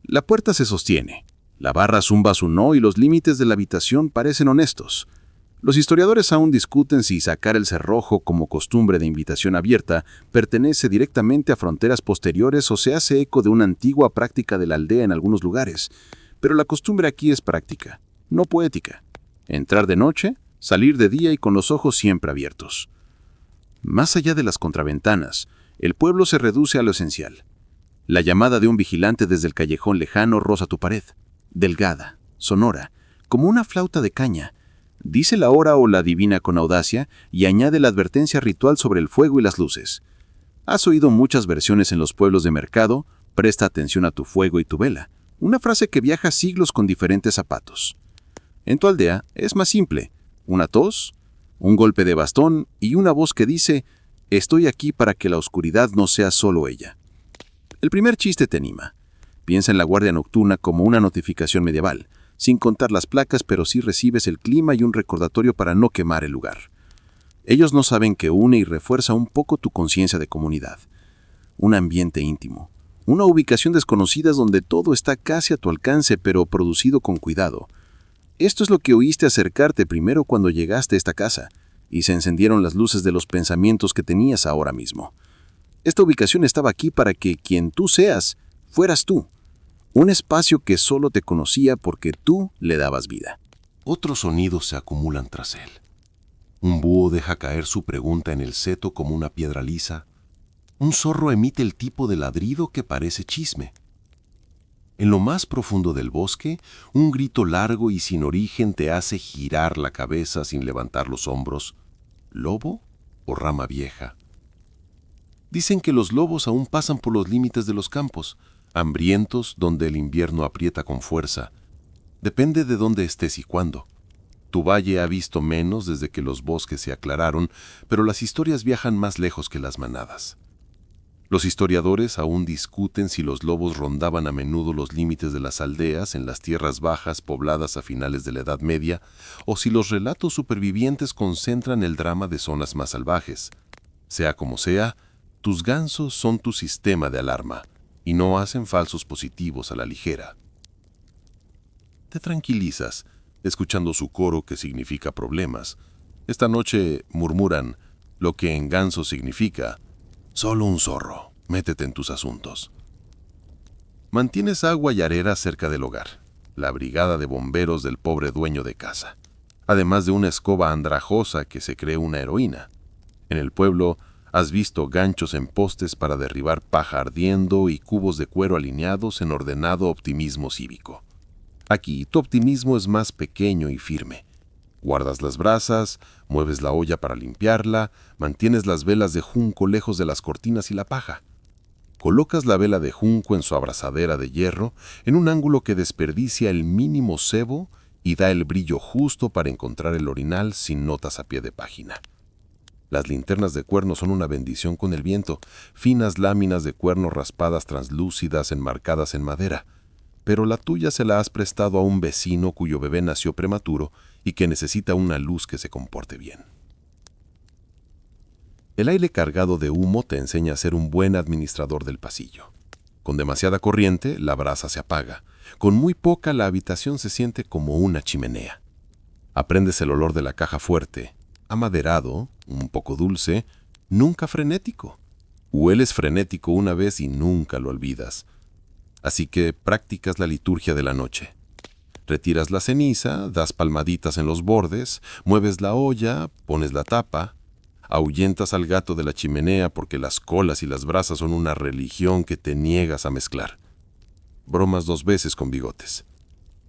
La puerta se sostiene, la barra zumba su no y los límites de la habitación parecen honestos. Los historiadores aún discuten si sacar el cerrojo como costumbre de invitación abierta pertenece directamente a fronteras posteriores o se hace eco de una antigua práctica de la aldea en algunos lugares, pero la costumbre aquí es práctica, no poética. Entrar de noche, salir de día y con los ojos siempre abiertos. Más allá de las contraventanas, el pueblo se reduce a lo esencial. La llamada de un vigilante desde el callejón lejano roza tu pared, delgada, sonora, como una flauta de caña. Dice la hora o la adivina con audacia y añade la advertencia ritual sobre el fuego y las luces. Has oído muchas versiones en los pueblos de mercado, presta atención a tu fuego y tu vela, una frase que viaja siglos con diferentes zapatos. En tu aldea es más simple, una tos, un golpe de bastón y una voz que dice, Estoy aquí para que la oscuridad no sea solo ella. El primer chiste te anima. Piensa en la guardia nocturna como una notificación medieval, sin contar las placas, pero sí recibes el clima y un recordatorio para no quemar el lugar. Ellos no saben que une y refuerza un poco tu conciencia de comunidad. Un ambiente íntimo. Una ubicación desconocida donde todo está casi a tu alcance, pero producido con cuidado. Esto es lo que oíste acercarte primero cuando llegaste a esta casa, y se encendieron las luces de los pensamientos que tenías ahora mismo. Esta ubicación estaba aquí para que quien tú seas, fueras tú. Un espacio que solo te conocía porque tú le dabas vida. Otros sonidos se acumulan tras él. Un búho deja caer su pregunta en el seto como una piedra lisa. Un zorro emite el tipo de ladrido que parece chisme. En lo más profundo del bosque, un grito largo y sin origen te hace girar la cabeza sin levantar los hombros. ¿Lobo o rama vieja? Dicen que los lobos aún pasan por los límites de los campos, hambrientos donde el invierno aprieta con fuerza. Depende de dónde estés y cuándo. Tu valle ha visto menos desde que los bosques se aclararon, pero las historias viajan más lejos que las manadas. Los historiadores aún discuten si los lobos rondaban a menudo los límites de las aldeas en las tierras bajas pobladas a finales de la Edad Media, o si los relatos supervivientes concentran el drama de zonas más salvajes. Sea como sea, tus gansos son tu sistema de alarma, y no hacen falsos positivos a la ligera. Te tranquilizas, escuchando su coro que significa problemas. Esta noche murmuran lo que en ganso significa: solo un zorro, métete en tus asuntos. Mantienes agua y arena cerca del hogar, la brigada de bomberos del pobre dueño de casa, además de una escoba andrajosa que se cree una heroína. En el pueblo has visto ganchos en postes para derribar paja ardiendo y cubos de cuero alineados en ordenado optimismo cívico. Aquí tu optimismo es más pequeño y firme. Guardas las brasas, mueves la olla para limpiarla, mantienes las velas de junco lejos de las cortinas y la paja. Colocas la vela de junco en su abrazadera de hierro en un ángulo que desperdicia el mínimo cebo y da el brillo justo para encontrar el orinal sin notas a pie de página. Las linternas de cuerno son una bendición con el viento, finas láminas de cuerno raspadas translúcidas enmarcadas en madera. Pero la tuya se la has prestado a un vecino cuyo bebé nació prematuro y que necesita una luz que se comporte bien. El aire cargado de humo te enseña a ser un buen administrador del pasillo. Con demasiada corriente, la brasa se apaga. Con muy poca, la habitación se siente como una chimenea. Aprendes el olor de la caja fuerte, amaderado, un poco dulce, nunca frenético. Hueles frenético una vez y nunca lo olvidas. Así que practicas la liturgia de la noche. Retiras la ceniza, das palmaditas en los bordes, mueves la olla, pones la tapa, ahuyentas al gato de la chimenea porque las colas y las brasas son una religión que te niegas a mezclar. Bromas 2 veces con Bigotes.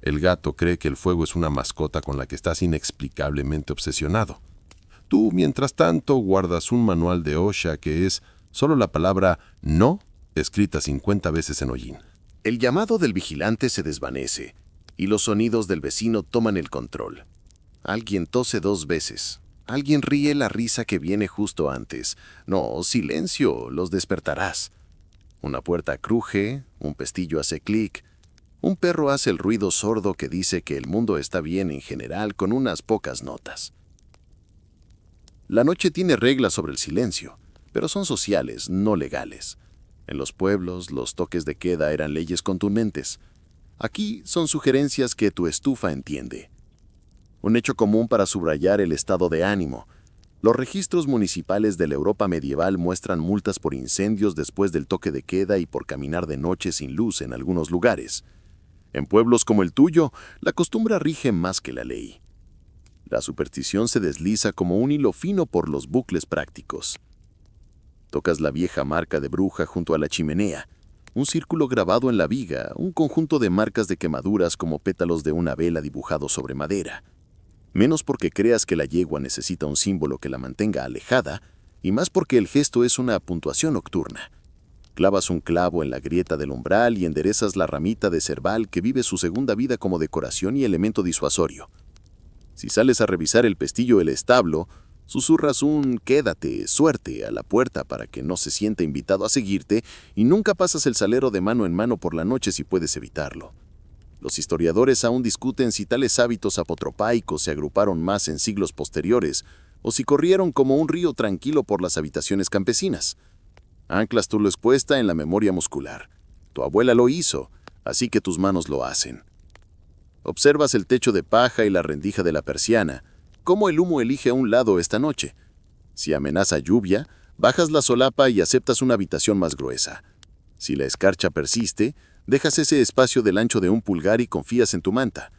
El gato cree que el fuego es una mascota con la que estás inexplicablemente obsesionado. Tú, mientras tanto, guardas un manual de Osha que es solo la palabra no escrita 50 veces en hollín. El llamado del vigilante se desvanece y los sonidos del vecino toman el control. Alguien tose 2 veces. Alguien ríe la risa que viene justo antes. No, silencio, los despertarás. Una puerta cruje, un pestillo hace clic. Un perro hace el ruido sordo que dice que el mundo está bien en general con unas pocas notas. La noche tiene reglas sobre el silencio, pero son sociales, no legales. En los pueblos, los toques de queda eran leyes contundentes. Aquí son sugerencias que tu estufa entiende. Un hecho común para subrayar el estado de ánimo. Los registros municipales de la Europa medieval muestran multas por incendios después del toque de queda y por caminar de noche sin luz en algunos lugares. En pueblos como el tuyo, la costumbre rige más que la ley. La superstición se desliza como un hilo fino por los bucles prácticos. Tocas la vieja marca de bruja junto a la chimenea, un círculo grabado en la viga, un conjunto de marcas de quemaduras como pétalos de una vela dibujados sobre madera. Menos porque creas que la yegua necesita un símbolo que la mantenga alejada, y más porque el gesto es una puntuación nocturna. Clavas un clavo en la grieta del umbral y enderezas la ramita de cerval que vive su segunda vida como decoración y elemento disuasorio. Si sales a revisar el pestillo del establo, Susurras un quédate, suerte a la puerta para que no se sienta invitado a seguirte y nunca pasas el salero de mano en mano por la noche si puedes evitarlo. Los historiadores aún discuten si tales hábitos apotropaicos se agruparon más en siglos posteriores o si corrieron como un río tranquilo por las habitaciones campesinas. Anclas tu lo expuesta en la memoria muscular. Tu abuela lo hizo, así que tus manos lo hacen. Observas el techo de paja y la rendija de la persiana, cómo el humo elige a un lado esta noche. Si amenaza lluvia, bajas la solapa y aceptas una habitación más gruesa. Si la escarcha persiste, dejas ese espacio del ancho de un pulgar y confías en tu manta.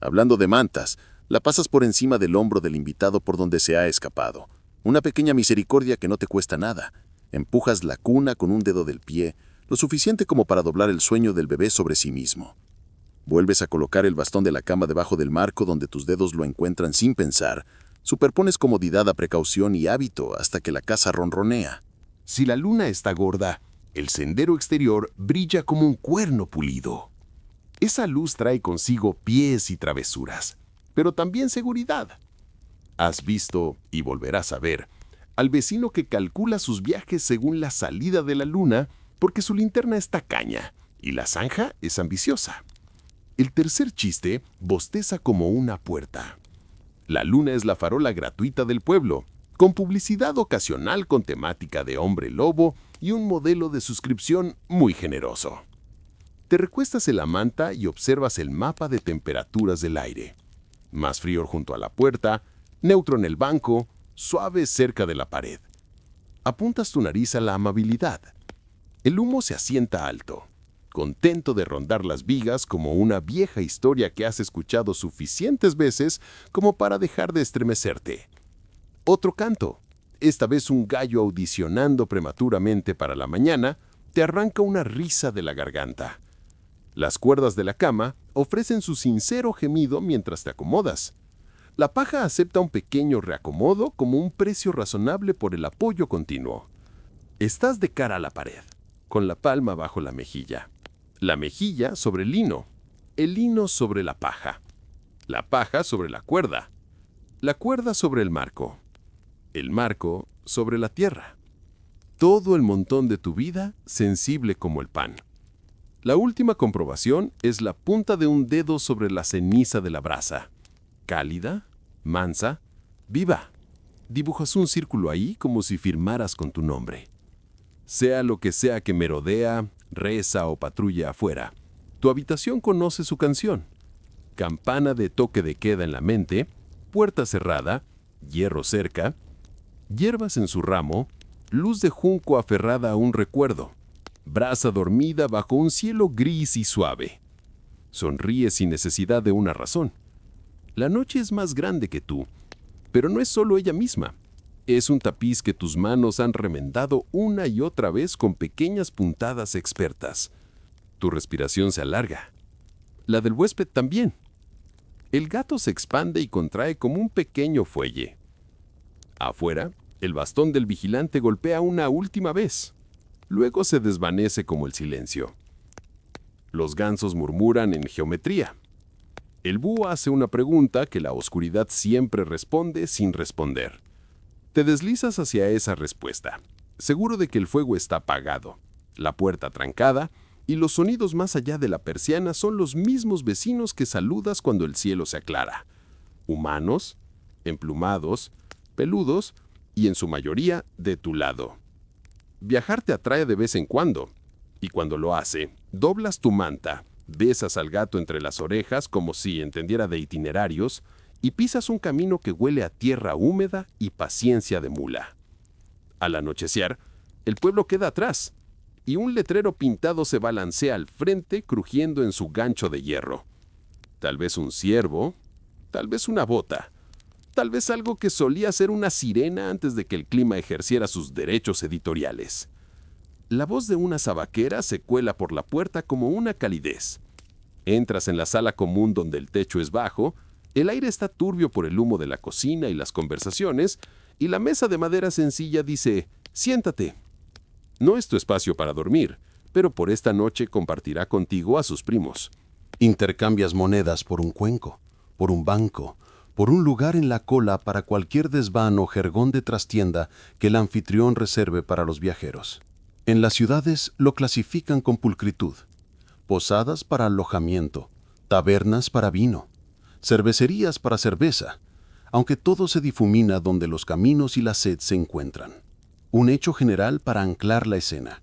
Hablando de mantas, la pasas por encima del hombro del invitado por donde se ha escapado. Una pequeña misericordia que no te cuesta nada. Empujas la cuna con un dedo del pie, lo suficiente como para doblar el sueño del bebé sobre sí mismo. Vuelves a colocar el bastón de la cama debajo del marco donde tus dedos lo encuentran sin pensar. Superpones comodidad a precaución y hábito hasta que la casa ronronea. Si la luna está gorda, el sendero exterior brilla como un cuerno pulido. Esa luz trae consigo pies y travesuras, pero también seguridad. Has visto, y volverás a ver, al vecino que calcula sus viajes según la salida de la luna porque su linterna es tacaña y la zanja es ambiciosa. El tercer chiste bosteza como una puerta. La luna es la farola gratuita del pueblo, con publicidad ocasional con temática de hombre lobo y un modelo de suscripción muy generoso. Te recuestas en la manta y observas el mapa de temperaturas del aire. Más frío junto a la puerta, neutro en el banco, suave cerca de la pared. Apuntas tu nariz a la amabilidad. El humo se asienta alto, contento de rondar las vigas como una vieja historia que has escuchado suficientes veces como para dejar de estremecerte. Otro canto, esta vez un gallo audicionando prematuramente para la mañana, te arranca una risa de la garganta. Las cuerdas de la cama ofrecen su sincero gemido mientras te acomodas. La paja acepta un pequeño reacomodo como un precio razonable por el apoyo continuo. Estás de cara a la pared, con la palma bajo la mejilla. La mejilla sobre el lino sobre la paja sobre la cuerda sobre el marco sobre la tierra. Todo el montón de tu vida sensible como el pan. La última comprobación es la punta de un dedo sobre la ceniza de la brasa. Cálida, mansa, viva. Dibujas un círculo ahí como si firmaras con tu nombre. Sea lo que sea que merodea, reza o patrulla afuera, tu habitación conoce su canción. Campana de toque de queda en la mente, puerta cerrada, hierro cerca, hierbas en su ramo, luz de junco aferrada a un recuerdo, brasa dormida bajo un cielo gris y suave. Sonríes sin necesidad de una razón. La noche es más grande que tú, pero no es solo ella misma. Es un tapiz que tus manos han remendado una y otra vez con pequeñas puntadas expertas. Tu respiración se alarga. La del huésped también. El gato se expande y contrae como un pequeño fuelle. Afuera, el bastón del vigilante golpea una última vez. Luego se desvanece como el silencio. Los gansos murmuran en geometría. El búho hace una pregunta que la oscuridad siempre responde sin responder. Te deslizas hacia esa respuesta, seguro de que el fuego está apagado, la puerta trancada y los sonidos más allá de la persiana son los mismos vecinos que saludas cuando el cielo se aclara. Humanos, emplumados, peludos y en su mayoría de tu lado. Viajar te atrae de vez en cuando, y cuando lo hace, doblas tu manta, besas al gato entre las orejas como si entendiera de itinerarios y pisas un camino que huele a tierra húmeda y paciencia de mula. Al anochecer, el pueblo queda atrás y un letrero pintado se balancea al frente crujiendo en su gancho de hierro. Tal vez un ciervo, tal vez una bota, tal vez algo que solía ser una sirena antes de que el clima ejerciera sus derechos editoriales. La voz de una sabaquera se cuela por la puerta como una calidez. Entras en la sala común donde el techo es bajo, el aire está turbio por el humo de la cocina y las conversaciones, y la mesa de madera sencilla dice, siéntate. No es tu espacio para dormir, pero por esta noche compartirá contigo a sus primos. Intercambias monedas por un cuenco, por un banco, por un lugar en la cola para cualquier desván o jergón de trastienda que el anfitrión reserve para los viajeros. En las ciudades lo clasifican con pulcritud. Posadas para alojamiento, tabernas para vino, cervecerías para cerveza, aunque todo se difumina donde los caminos y la sed se encuentran. Un hecho general para anclar la escena.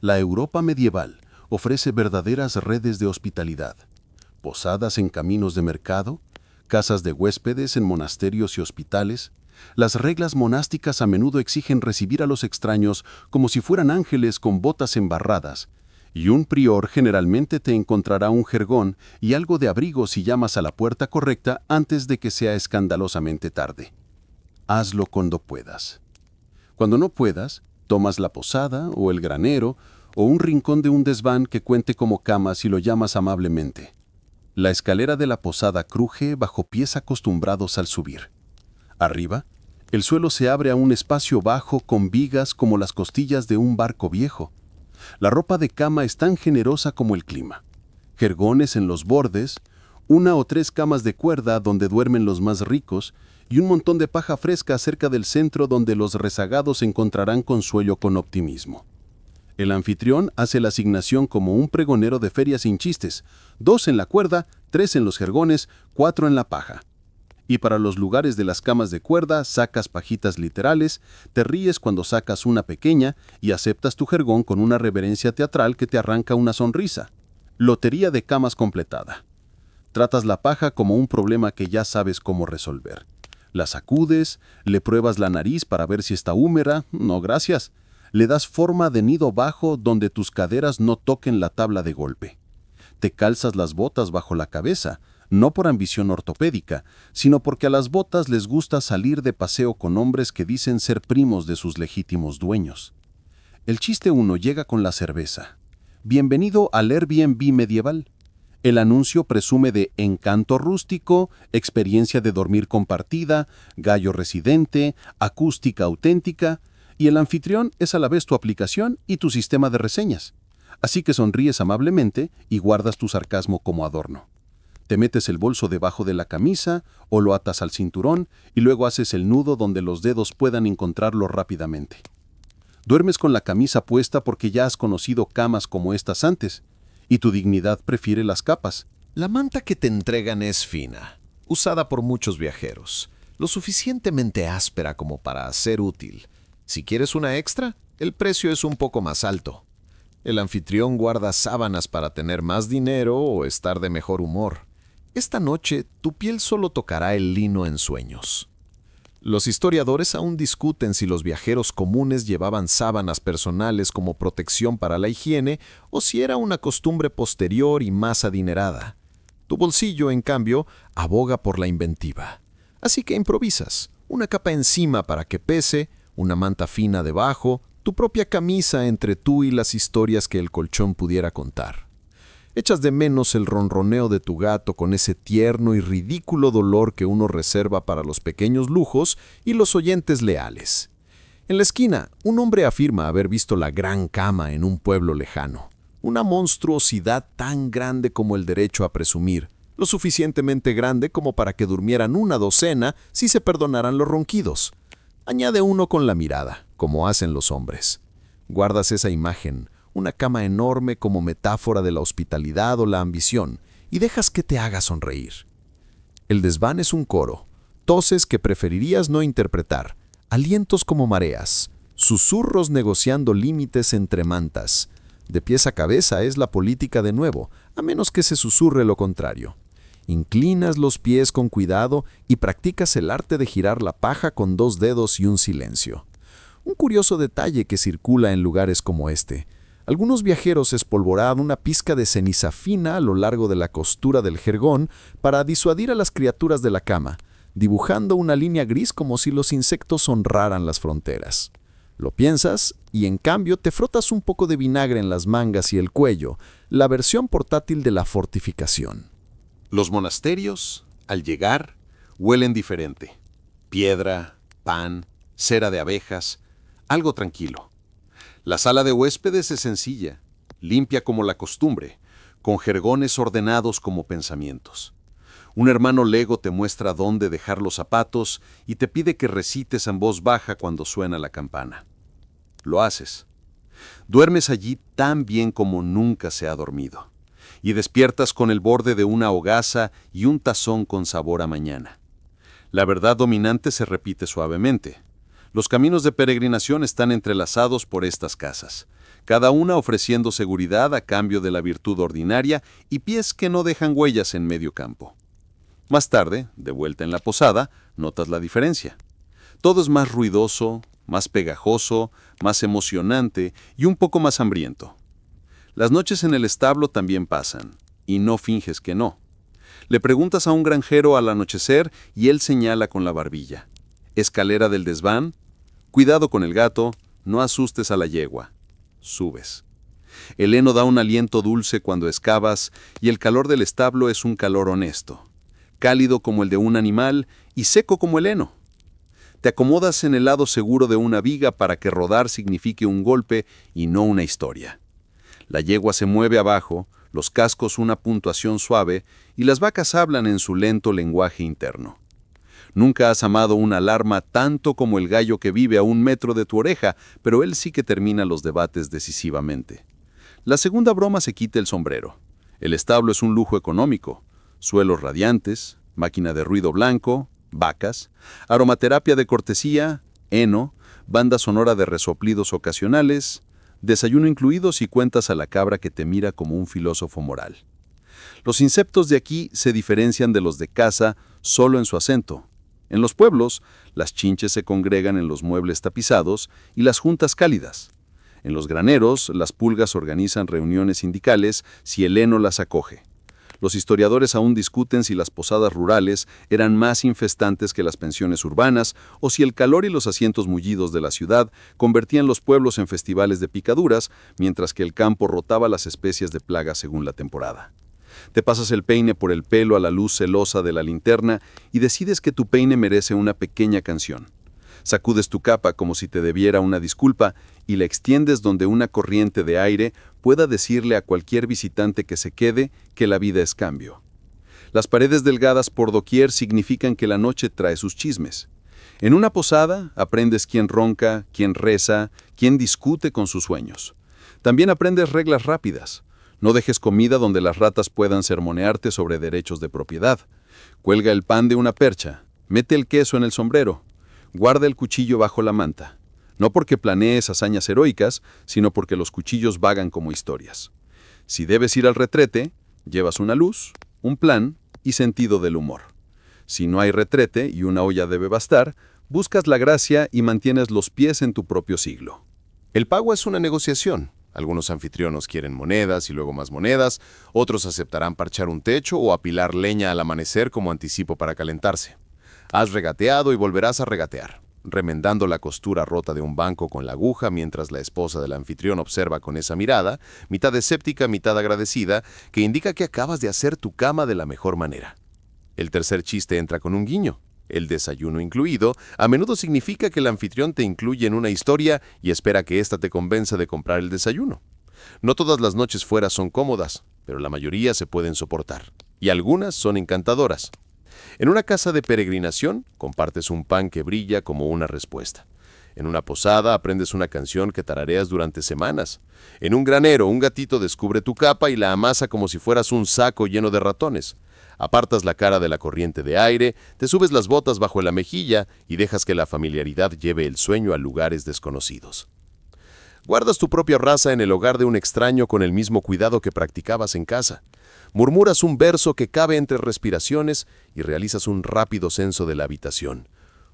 La Europa medieval ofrece verdaderas redes de hospitalidad. Posadas en caminos de mercado, casas de huéspedes en monasterios y hospitales. Las reglas monásticas a menudo exigen recibir a los extraños como si fueran ángeles con botas embarradas, y un prior generalmente te encontrará un jergón y algo de abrigo si llamas a la puerta correcta antes de que sea escandalosamente tarde. Hazlo cuando puedas. Cuando no puedas, tomas la posada o el granero o un rincón de un desván que cuente como cama si lo llamas amablemente. La escalera de la posada cruje bajo pies acostumbrados al subir. Arriba, el suelo se abre a un espacio bajo con vigas como las costillas de un barco viejo. La ropa de cama es tan generosa como el clima. Jergones en los bordes, 1 o 3 camas de cuerda donde duermen los más ricos y un montón de paja fresca cerca del centro donde los rezagados encontrarán consuelo con optimismo. El anfitrión hace la asignación como un pregonero de feria sin chistes, 2 en la cuerda, 3 en los jergones, 4 en la paja. Y para los lugares de las camas de cuerda sacas pajitas literales, te ríes cuando sacas una pequeña y aceptas tu jergón con una reverencia teatral que te arranca una sonrisa. Lotería de camas completada. Tratas la paja como un problema que ya sabes cómo resolver. La sacudes, le pruebas la nariz para ver si está húmeda, no gracias. Le das forma de nido bajo donde tus caderas no toquen la tabla de golpe. Te calzas las botas bajo la cabeza, no por ambición ortopédica, sino porque a las botas les gusta salir de paseo con hombres que dicen ser primos de sus legítimos dueños. El chiste 1 llega con la cerveza. Bienvenido al Airbnb medieval. El anuncio presume de encanto rústico, experiencia de dormir compartida, gallo residente, acústica auténtica, y el anfitrión es a la vez tu aplicación y tu sistema de reseñas. Así que sonríes amablemente y guardas tu sarcasmo como adorno. Te metes el bolso debajo de la camisa o lo atas al cinturón y luego haces el nudo donde los dedos puedan encontrarlo rápidamente. Duermes con la camisa puesta porque ya has conocido camas como estas antes, y tu dignidad prefiere las capas. La manta que te entregan es fina, usada por muchos viajeros, lo suficientemente áspera como para ser útil. Si quieres una extra, el precio es un poco más alto. El anfitrión guarda sábanas para tener más dinero o estar de mejor humor. Esta noche, tu piel solo tocará el lino en sueños. Los historiadores aún discuten si los viajeros comunes llevaban sábanas personales como protección para la higiene o si era una costumbre posterior y más adinerada. Tu bolsillo, en cambio, aboga por la inventiva. Así que improvisas, una capa encima para que pese, una manta fina debajo, tu propia camisa entre tú y las historias que el colchón pudiera contar. Echas de menos el ronroneo de tu gato con ese tierno y ridículo dolor que uno reserva para los pequeños lujos y los oyentes leales. En la esquina, un hombre afirma haber visto la gran cama en un pueblo lejano. Una monstruosidad tan grande como el derecho a presumir, lo suficientemente grande como para que durmieran 12 si se perdonaran los ronquidos. Añade uno con la mirada, como hacen los hombres. Guardas esa imagen, una cama enorme como metáfora de la hospitalidad o la ambición, y dejas que te haga sonreír. El desván es un coro, toses que preferirías no interpretar, alientos como mareas, susurros negociando límites entre mantas. De pies a cabeza es la política de nuevo, a menos que se susurre lo contrario. Inclinas los pies con cuidado y practicas el arte de girar la paja con 2 dedos y un silencio. Un curioso detalle que circula en lugares como este. Algunos viajeros espolvorean una pizca de ceniza fina a lo largo de la costura del jergón para disuadir a las criaturas de la cama, dibujando una línea gris como si los insectos honraran las fronteras. Lo piensas y en cambio te frotas un poco de vinagre en las mangas y el cuello, la versión portátil de la fortificación. Los monasterios, al llegar, huelen diferente. Piedra, pan, cera de abejas, algo tranquilo. La sala de huéspedes es sencilla, limpia como la costumbre, con jergones ordenados como pensamientos. Un hermano Lego te muestra dónde dejar los zapatos y te pide que recites en voz baja cuando suena la campana. Lo haces. Duermes allí tan bien como nunca se ha dormido, y despiertas con el borde de una hogaza y un tazón con sabor a mañana. La verdad dominante se repite suavemente. Los caminos de peregrinación están entrelazados por estas casas, cada una ofreciendo seguridad a cambio de la virtud ordinaria y pies que no dejan huellas en medio campo. Más tarde, de vuelta en la posada, notas la diferencia. Todo es más ruidoso, más pegajoso, más emocionante y un poco más hambriento. Las noches en el establo también pasan, y no finges que no. Le preguntas a un granjero al anochecer y él señala con la barbilla. Escalera del desván, cuidado con el gato, no asustes a la yegua. Subes. El heno da un aliento dulce cuando excavas y el calor del establo es un calor honesto, cálido como el de un animal y seco como el heno. Te acomodas en el lado seguro de una viga para que rodar signifique un golpe y no una historia. La yegua se mueve abajo, los cascos una puntuación suave y las vacas hablan en su lento lenguaje interno. Nunca has amado una alarma tanto como el gallo que vive a 1 metro de tu oreja, pero él sí que termina los debates decisivamente. La segunda broma se quita el sombrero. El establo es un lujo económico. Suelos radiantes, máquina de ruido blanco, vacas, aromaterapia de cortesía, heno, banda sonora de resoplidos ocasionales, desayuno incluido si cuentas a la cabra que te mira como un filósofo moral. Los insectos de aquí se diferencian de los de casa solo en su acento. En los pueblos, las chinches se congregan en los muebles tapizados y las juntas cálidas. En los graneros, las pulgas organizan reuniones sindicales si el heno las acoge. Los historiadores aún discuten si las posadas rurales eran más infestantes que las pensiones urbanas o si el calor y los asientos mullidos de la ciudad convertían los pueblos en festivales de picaduras, mientras que el campo rotaba las especies de plaga según la temporada. Te pasas el peine por el pelo a la luz celosa de la linterna y decides que tu peine merece una pequeña canción. Sacudes tu capa como si te debiera una disculpa y la extiendes donde una corriente de aire pueda decirle a cualquier visitante que se quede que la vida es cambio. Las paredes delgadas por doquier significan que la noche trae sus chismes. En una posada aprendes quién ronca, quién reza, quién discute con sus sueños. También aprendes reglas rápidas. No dejes comida donde las ratas puedan sermonearte sobre derechos de propiedad. Cuelga el pan de una percha. Mete el queso en el sombrero. Guarda el cuchillo bajo la manta. No porque planees hazañas heroicas, sino porque los cuchillos vagan como historias. Si debes ir al retrete, llevas una luz, un plan y sentido del humor. Si no hay retrete y una olla debe bastar, buscas la gracia y mantienes los pies en tu propio siglo. El pago es una negociación. Algunos anfitriones quieren monedas y luego más monedas, otros aceptarán parchar un techo o apilar leña al amanecer como anticipo para calentarse. Has regateado y volverás a regatear, remendando la costura rota de un banco con la aguja mientras la esposa del anfitrión observa con esa mirada, mitad escéptica, mitad agradecida, que indica que acabas de hacer tu cama de la mejor manera. El tercer chiste entra con un guiño. El desayuno incluido a menudo significa que el anfitrión te incluye en una historia y espera que ésta te convenza de comprar el desayuno. No todas las noches fuera son cómodas, pero la mayoría se pueden soportar, y algunas son encantadoras. En una casa de peregrinación, compartes un pan que brilla como una respuesta. En una posada, aprendes una canción que tarareas durante semanas. En un granero, un gatito descubre tu capa y la amasa como si fueras un saco lleno de ratones. Apartas la cara de la corriente de aire, te subes las botas bajo la mejilla y dejas que la familiaridad lleve el sueño a lugares desconocidos. Guardas tu propia raza en el hogar de un extraño con el mismo cuidado que practicabas en casa. Murmuras un verso que cabe entre respiraciones y realizas un rápido censo de la habitación.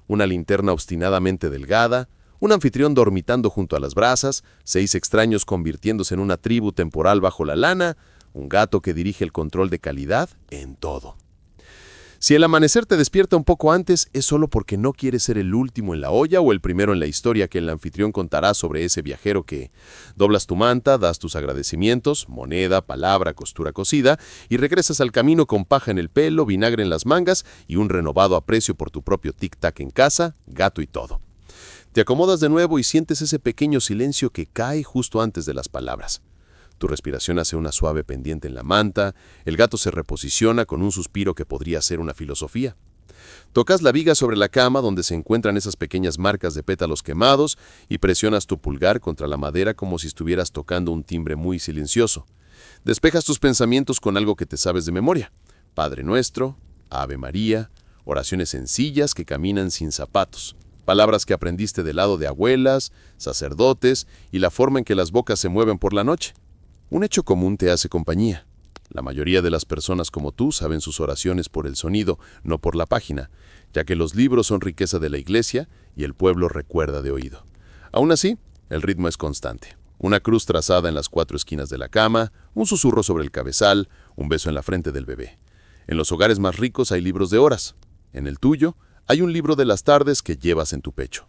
Una linterna obstinadamente delgada, un anfitrión dormitando junto a las brasas, 6 extraños convirtiéndose en una tribu temporal bajo la lana, un gato que dirige el control de calidad en todo. Si el amanecer te despierta un poco antes, es solo porque no quieres ser el último en la olla o el primero en la historia que el anfitrión contará sobre ese viajero que doblas tu manta, das tus agradecimientos, moneda, palabra, costura cosida, y regresas al camino con paja en el pelo, vinagre en las mangas y un renovado aprecio por tu propio tic-tac en casa, gato y todo. Te acomodas de nuevo y sientes ese pequeño silencio que cae justo antes de las palabras. Tu respiración hace una suave pendiente en la manta, el gato se reposiciona con un suspiro que podría ser una filosofía. Tocas la viga sobre la cama donde se encuentran esas pequeñas marcas de pétalos quemados y presionas tu pulgar contra la madera como si estuvieras tocando un timbre muy silencioso. Despejas tus pensamientos con algo que te sabes de memoria. Padre Nuestro, Ave María, oraciones sencillas que caminan sin zapatos. Palabras que aprendiste del lado de abuelas, sacerdotes y la forma en que las bocas se mueven por la noche. Un hecho común te hace compañía. La mayoría de las personas como tú saben sus oraciones por el sonido, no por la página, ya que los libros son riqueza de la iglesia y el pueblo recuerda de oído. Aún así, el ritmo es constante. Una cruz trazada en las 4 esquinas de la cama, un susurro sobre el cabezal, un beso en la frente del bebé. En los hogares más ricos hay libros de horas. En el tuyo, hay un libro de las tardes que llevas en tu pecho.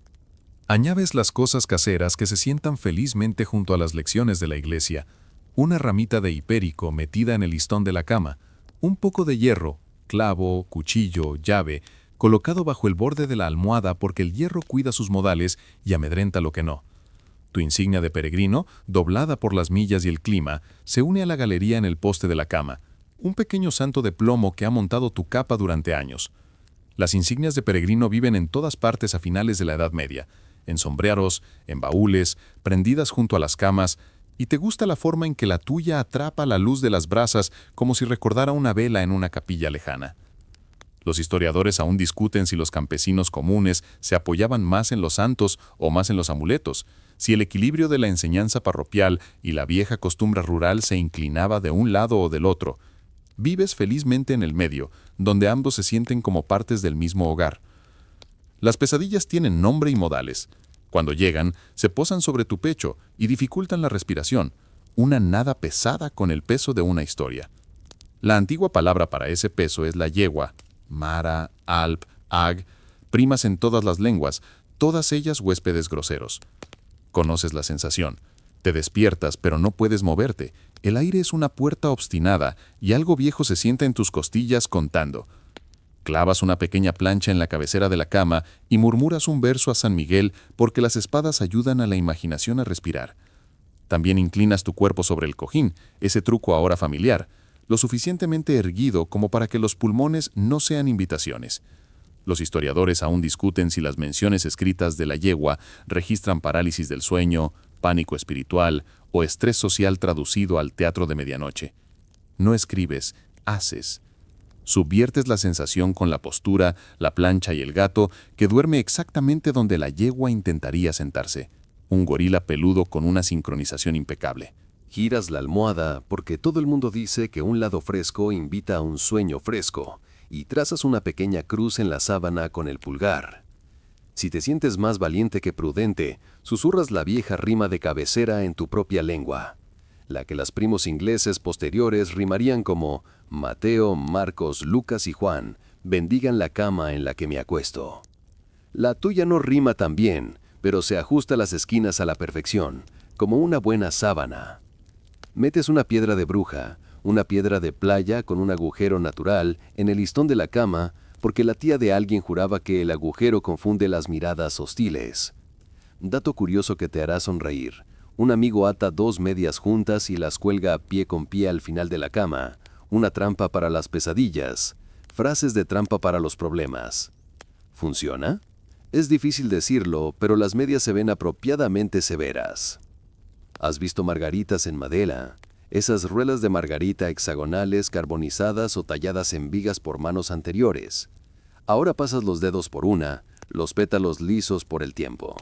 Añades las cosas caseras que se sientan felizmente junto a las lecciones de la iglesia. Una ramita de hipérico metida en el listón de la cama, un poco de hierro, clavo, cuchillo, llave, colocado bajo el borde de la almohada porque el hierro cuida sus modales y amedrenta lo que no. Tu insignia de peregrino, doblada por las millas y el clima, se une a la galería en el poste de la cama, un pequeño santo de plomo que ha montado tu capa durante años. Las insignias de peregrino viven en todas partes a finales de la Edad Media, en sombreros, en baúles, prendidas junto a las camas, y te gusta la forma en que la tuya atrapa la luz de las brasas como si recordara una vela en una capilla lejana. Los historiadores aún discuten si los campesinos comunes se apoyaban más en los santos o más en los amuletos, si el equilibrio de la enseñanza parroquial y la vieja costumbre rural se inclinaba de un lado o del otro. Vives felizmente en el medio, donde ambos se sienten como partes del mismo hogar. Las pesadillas tienen nombre y modales. Cuando llegan, se posan sobre tu pecho y dificultan la respiración, una nada pesada con el peso de una historia. La antigua palabra para ese peso es la yegua, mara, alp, ag, primas en todas las lenguas, todas ellas huéspedes groseros. Conoces la sensación. Te despiertas, pero no puedes moverte. El aire es una puerta obstinada y algo viejo se sienta en tus costillas contando. Clavas una pequeña plancha en la cabecera de la cama y murmuras un verso a San Miguel porque las espadas ayudan a la imaginación a respirar. También inclinas tu cuerpo sobre el cojín, ese truco ahora familiar, lo suficientemente erguido como para que los pulmones no sean invitaciones. Los historiadores aún discuten si las menciones escritas de la yegua registran parálisis del sueño, pánico espiritual o estrés social traducido al teatro de medianoche. No escribes, haces. Subviertes la sensación con la postura, la plancha y el gato que duerme exactamente donde la yegua intentaría sentarse. Un gorila peludo con una sincronización impecable. Giras la almohada porque todo el mundo dice que un lado fresco invita a un sueño fresco y trazas una pequeña cruz en la sábana con el pulgar. Si te sientes más valiente que prudente, susurras la vieja rima de cabecera en tu propia lengua, la que los primos ingleses posteriores rimarían como Mateo, Marcos, Lucas y Juan, bendigan la cama en la que me acuesto. La tuya no rima tan bien, pero se ajusta las esquinas a la perfección, como una buena sábana. Metes una piedra de bruja, una piedra de playa con un agujero natural en el listón de la cama, porque la tía de alguien juraba que el agujero confunde las miradas hostiles. Dato curioso que te hará sonreír. Un amigo ata 2 medias juntas y las cuelga pie con pie al final de la cama. Una trampa para las pesadillas. Frases de trampa para los problemas. ¿Funciona? Es difícil decirlo, pero las medias se ven apropiadamente severas. ¿Has visto margaritas en madera? Esas ruelas de margarita hexagonales carbonizadas o talladas en vigas por manos anteriores. Ahora pasas los dedos por una, los pétalos lisos por el tiempo.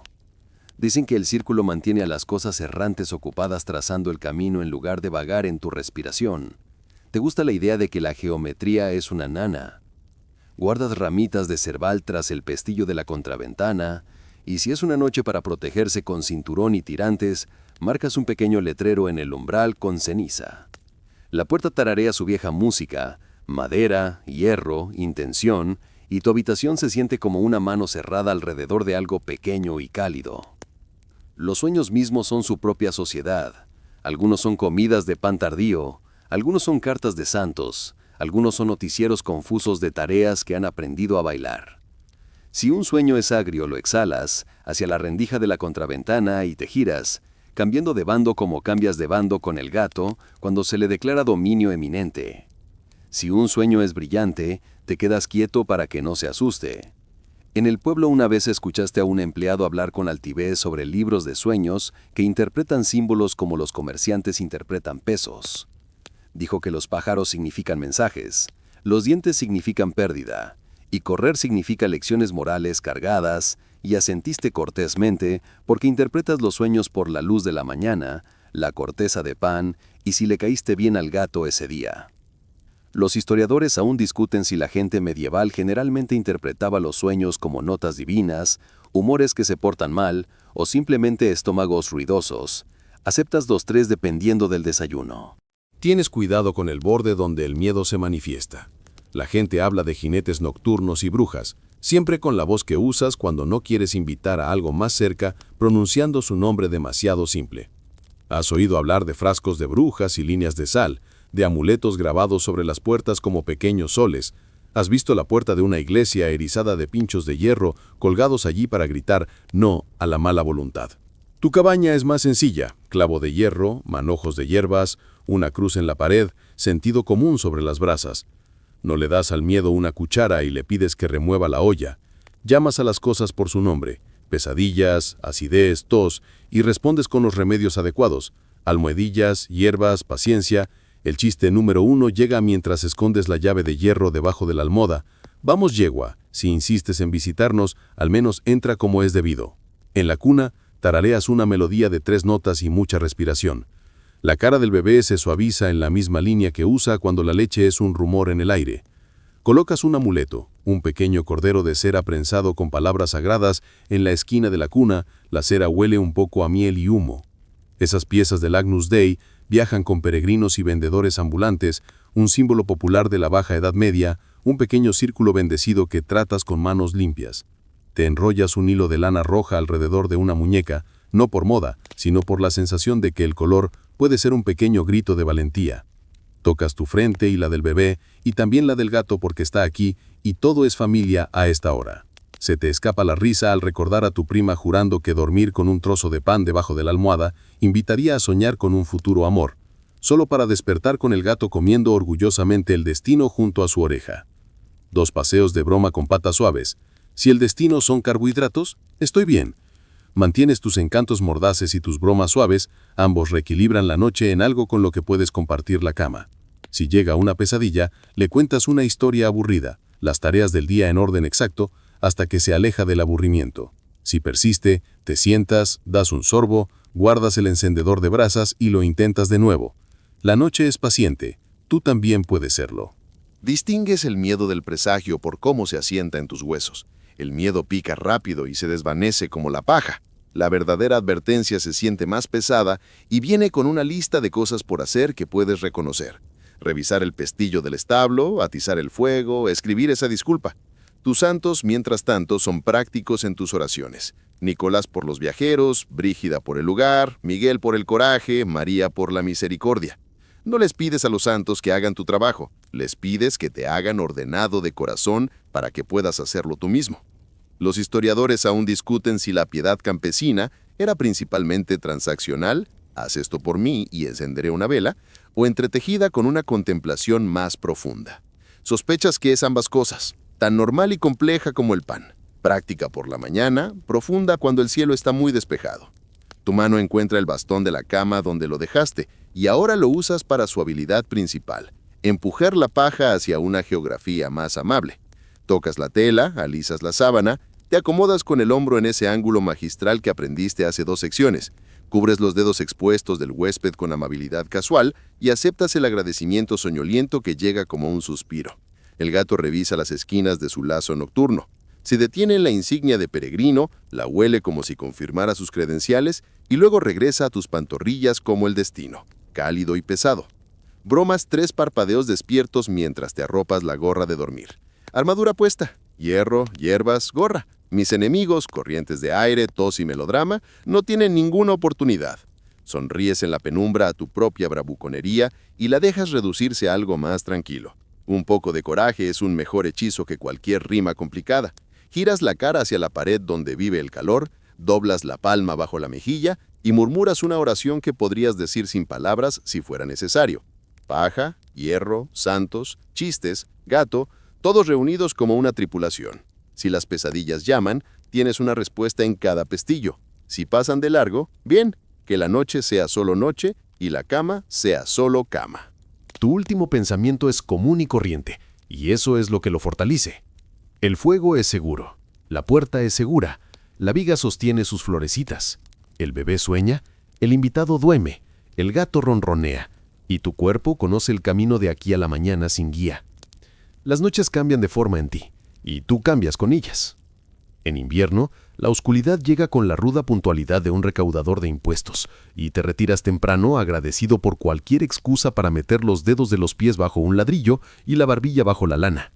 Dicen que el círculo mantiene a las cosas errantes ocupadas trazando el camino en lugar de vagar en tu respiración. ¿Te gusta la idea de que la geometría es una nana? Guardas ramitas de cerval tras el pestillo de la contraventana, y si es una noche para protegerse con cinturón y tirantes, marcas un pequeño letrero en el umbral con ceniza. La puerta tararea su vieja música, madera, hierro, intención, y tu habitación se siente como una mano cerrada alrededor de algo pequeño y cálido. Los sueños mismos son su propia sociedad. Algunos son comidas de pan tardío, algunos son cartas de santos, algunos son noticieros confusos de tareas que han aprendido a bailar. Si un sueño es agrio, lo exhalas hacia la rendija de la contraventana y te giras, cambiando de bando como cambias de bando con el gato cuando se le declara dominio eminente. Si un sueño es brillante, te quedas quieto para que no se asuste. En el pueblo una vez escuchaste a un empleado hablar con altivez sobre libros de sueños que interpretan símbolos como los comerciantes interpretan pesos. Dijo que los pájaros significan mensajes, los dientes significan pérdida, y correr significa lecciones morales cargadas, y asentiste cortésmente porque interpretas los sueños por la luz de la mañana, la corteza de pan, y si le caíste bien al gato ese día. Los historiadores aún discuten si la gente medieval generalmente interpretaba los sueños como notas divinas, humores que se portan mal o simplemente estómagos ruidosos. Aceptas 2-3 dependiendo del desayuno. Tienes cuidado con el borde donde el miedo se manifiesta. La gente habla de jinetes nocturnos y brujas, siempre con la voz que usas cuando no quieres invitar a algo más cerca, pronunciando su nombre demasiado simple. Has oído hablar de frascos de brujas y líneas de sal, de amuletos grabados sobre las puertas como pequeños soles. Has visto la puerta de una iglesia erizada de pinchos de hierro colgados allí para gritar no a la mala voluntad. Tu cabaña es más sencilla, clavo de hierro, manojos de hierbas, una cruz en la pared, sentido común sobre las brasas. No le das al miedo una cuchara y le pides que remueva la olla. Llamas a las cosas por su nombre, pesadillas, acidez, tos, y respondes con los remedios adecuados, almohadillas, hierbas, paciencia. El chiste número 1 llega mientras escondes la llave de hierro debajo de la almohada. Vamos, yegua, si insistes en visitarnos, al menos entra como es debido. En la cuna, tarareas una melodía de 3 notas y mucha respiración. La cara del bebé se suaviza en la misma línea que usa cuando la leche es un rumor en el aire. Colocas un amuleto, un pequeño cordero de cera prensado con palabras sagradas, en la esquina de la cuna. La cera huele un poco a miel y humo. Esas piezas del Agnus Dei viajan con peregrinos y vendedores ambulantes, un símbolo popular de la Baja Edad Media, un pequeño círculo bendecido que tratas con manos limpias. Te enrollas un hilo de lana roja alrededor de una muñeca, no por moda, sino por la sensación de que el color puede ser un pequeño grito de valentía. Tocas tu frente y la del bebé, y también la del gato porque está aquí, y todo es familia a esta hora. Se te escapa la risa al recordar a tu prima jurando que dormir con un trozo de pan debajo de la almohada invitaría a soñar con un futuro amor, solo para despertar con el gato comiendo orgullosamente el destino junto a su oreja. 2 paseos de broma con patas suaves. Si el destino son carbohidratos, estoy bien. Mantienes tus encantos mordaces y tus bromas suaves, ambos reequilibran la noche en algo con lo que puedes compartir la cama. Si llega una pesadilla, le cuentas una historia aburrida, las tareas del día en orden exacto, hasta que se aleja del aburrimiento. Si persiste, te sientas, das un sorbo, guardas el encendedor de brasas y lo intentas de nuevo. La noche es paciente, tú también puedes serlo. Distingues el miedo del presagio por cómo se asienta en tus huesos. El miedo pica rápido y se desvanece como la paja. La verdadera advertencia se siente más pesada y viene con una lista de cosas por hacer que puedes reconocer. Revisar el pestillo del establo, atizar el fuego, escribir esa disculpa. Tus santos, mientras tanto, son prácticos en tus oraciones. Nicolás por los viajeros, Brígida por el lugar, Miguel por el coraje, María por la misericordia. No les pides a los santos que hagan tu trabajo, les pides que te hagan ordenado de corazón para que puedas hacerlo tú mismo. Los historiadores aún discuten si la piedad campesina era principalmente transaccional, haz esto por mí y encenderé una vela, o entretejida con una contemplación más profunda. Sospechas que es ambas cosas, tan normal y compleja como el pan. Práctica por la mañana, profunda cuando el cielo está muy despejado. Tu mano encuentra el bastón de la cama donde lo dejaste y ahora lo usas para su habilidad principal, empujar la paja hacia una geografía más amable. Tocas la tela, alisas la sábana, te acomodas con el hombro en ese ángulo magistral que aprendiste hace 2 secciones, cubres los dedos expuestos del huésped con amabilidad casual y aceptas el agradecimiento soñoliento que llega como un suspiro. El gato revisa las esquinas de su lazo nocturno. Se detiene en la insignia de peregrino, la huele como si confirmara sus credenciales y luego regresa a tus pantorrillas como el destino, cálido y pesado. Bromas 3 parpadeos despiertos mientras te arropas la gorra de dormir. Armadura puesta, hierro, hierbas, gorra. Mis enemigos, corrientes de aire, tos y melodrama, no tienen ninguna oportunidad. Sonríes en la penumbra a tu propia bravuconería y la dejas reducirse a algo más tranquilo. Un poco de coraje es un mejor hechizo que cualquier rima complicada. Giras la cara hacia la pared donde vive el calor, doblas la palma bajo la mejilla y murmuras una oración que podrías decir sin palabras si fuera necesario. Paja, hierro, santos, chistes, gato, todos reunidos como una tripulación. Si las pesadillas llaman, tienes una respuesta en cada pestillo. Si pasan de largo, bien, que la noche sea solo noche y la cama sea solo cama. Tu último pensamiento es común y corriente, y eso es lo que lo fortalece. El fuego es seguro, la puerta es segura, la viga sostiene sus florecitas, el bebé sueña, el invitado duerme, el gato ronronea, y tu cuerpo conoce el camino de aquí a la mañana sin guía. Las noches cambian de forma en ti, y tú cambias con ellas. En invierno, la oscuridad llega con la ruda puntualidad de un recaudador de impuestos, y te retiras temprano agradecido por cualquier excusa para meter los dedos de los pies bajo un ladrillo y la barbilla bajo la lana.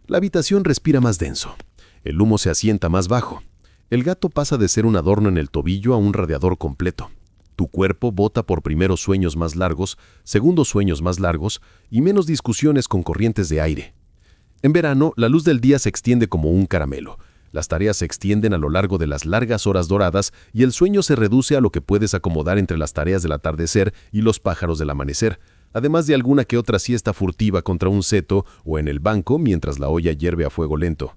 La habitación respira más denso, el humo se asienta más bajo, el gato pasa de ser un adorno en el tobillo a un radiador completo. Tu cuerpo bota por primeros sueños más largos, segundos sueños más largos y menos discusiones con corrientes de aire. En verano, la luz del día se extiende como un caramelo. Las tareas se extienden a lo largo de las largas horas doradas y el sueño se reduce a lo que puedes acomodar entre las tareas del atardecer y los pájaros del amanecer, además de alguna que otra siesta furtiva contra un seto o en el banco mientras la olla hierve a fuego lento.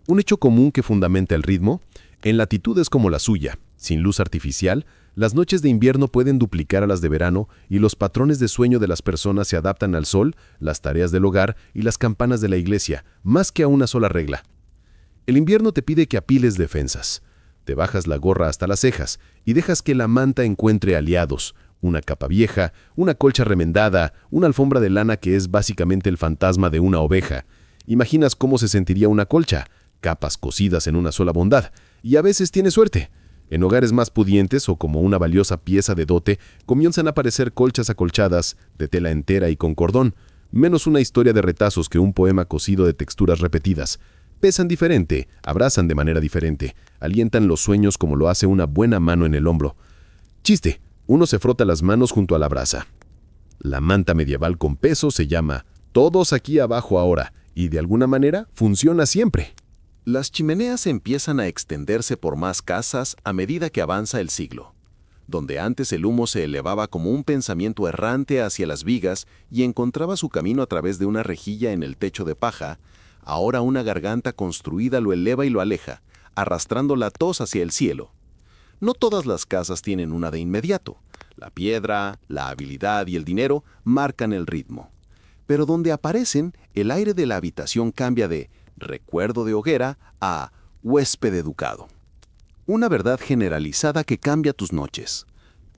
Un hecho común que fundamenta el ritmo, en latitudes como la suya, sin luz artificial, las noches de invierno pueden duplicar a las de verano y los patrones de sueño de las personas se adaptan al sol, las tareas del hogar y las campanas de la iglesia, más que a una sola regla. El invierno te pide que apiles defensas. Te bajas la gorra hasta las cejas y dejas que la manta encuentre aliados, una capa vieja, una colcha remendada, una alfombra de lana que es básicamente el fantasma de una oveja. Imaginas cómo se sentiría una colcha, capas cosidas en una sola bondad, y a veces tienes suerte. En hogares más pudientes o como una valiosa pieza de dote, comienzan a aparecer colchas acolchadas, de tela entera y con cordón, menos una historia de retazos que un poema cosido de texturas repetidas. Pesan diferente, abrazan de manera diferente, alientan los sueños como lo hace una buena mano en el hombro. Chiste, uno se frota las manos junto a la brasa. La manta medieval con peso se llama "Todos aquí abajo ahora", y de alguna manera funciona siempre. Las chimeneas empiezan a extenderse por más casas a medida que avanza el siglo. Donde antes el humo se elevaba como un pensamiento errante hacia las vigas y encontraba su camino a través de una rejilla en el techo de paja, ahora una garganta construida lo eleva y lo aleja, arrastrando la tos hacia el cielo. No todas las casas tienen una de inmediato. La piedra, la habilidad y el dinero marcan el ritmo. Pero donde aparecen, el aire de la habitación cambia de recuerdo de hoguera a huésped educado. Una verdad generalizada que cambia tus noches.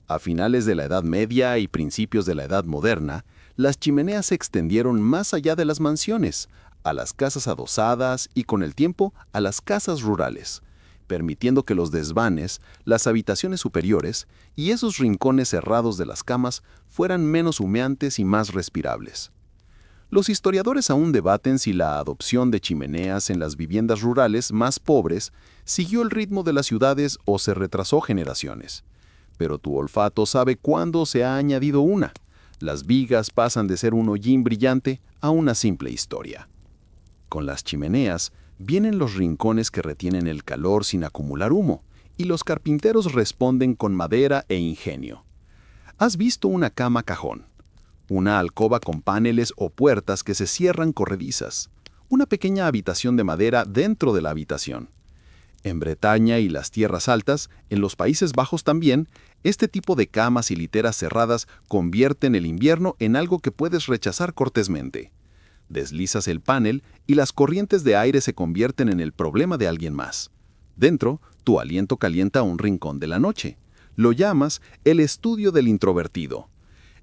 A finales de la Edad Media y principios de la Edad Moderna, las chimeneas se extendieron más allá de las mansiones, a las casas adosadas y con el tiempo a las casas rurales, permitiendo que los desvanes, las habitaciones superiores y esos rincones cerrados de las camas fueran menos humeantes y más respirables. Los historiadores aún debaten si la adopción de chimeneas en las viviendas rurales más pobres siguió el ritmo de las ciudades o se retrasó generaciones. Pero tu olfato sabe cuándo se ha añadido una. Las vigas pasan de ser un hollín brillante a una simple historia. Con las chimeneas vienen los rincones que retienen el calor sin acumular humo, y los carpinteros responden con madera e ingenio. ¿Has visto una cama cajón? Una alcoba con paneles o puertas que se cierran corredizas. Una pequeña habitación de madera dentro de la habitación. En Bretaña y las tierras altas, en los Países Bajos también, este tipo de camas y literas cerradas convierten el invierno en algo que puedes rechazar cortésmente. Deslizas el panel y las corrientes de aire se convierten en el problema de alguien más. Dentro, tu aliento calienta un rincón de la noche. Lo llamas el estudio del introvertido.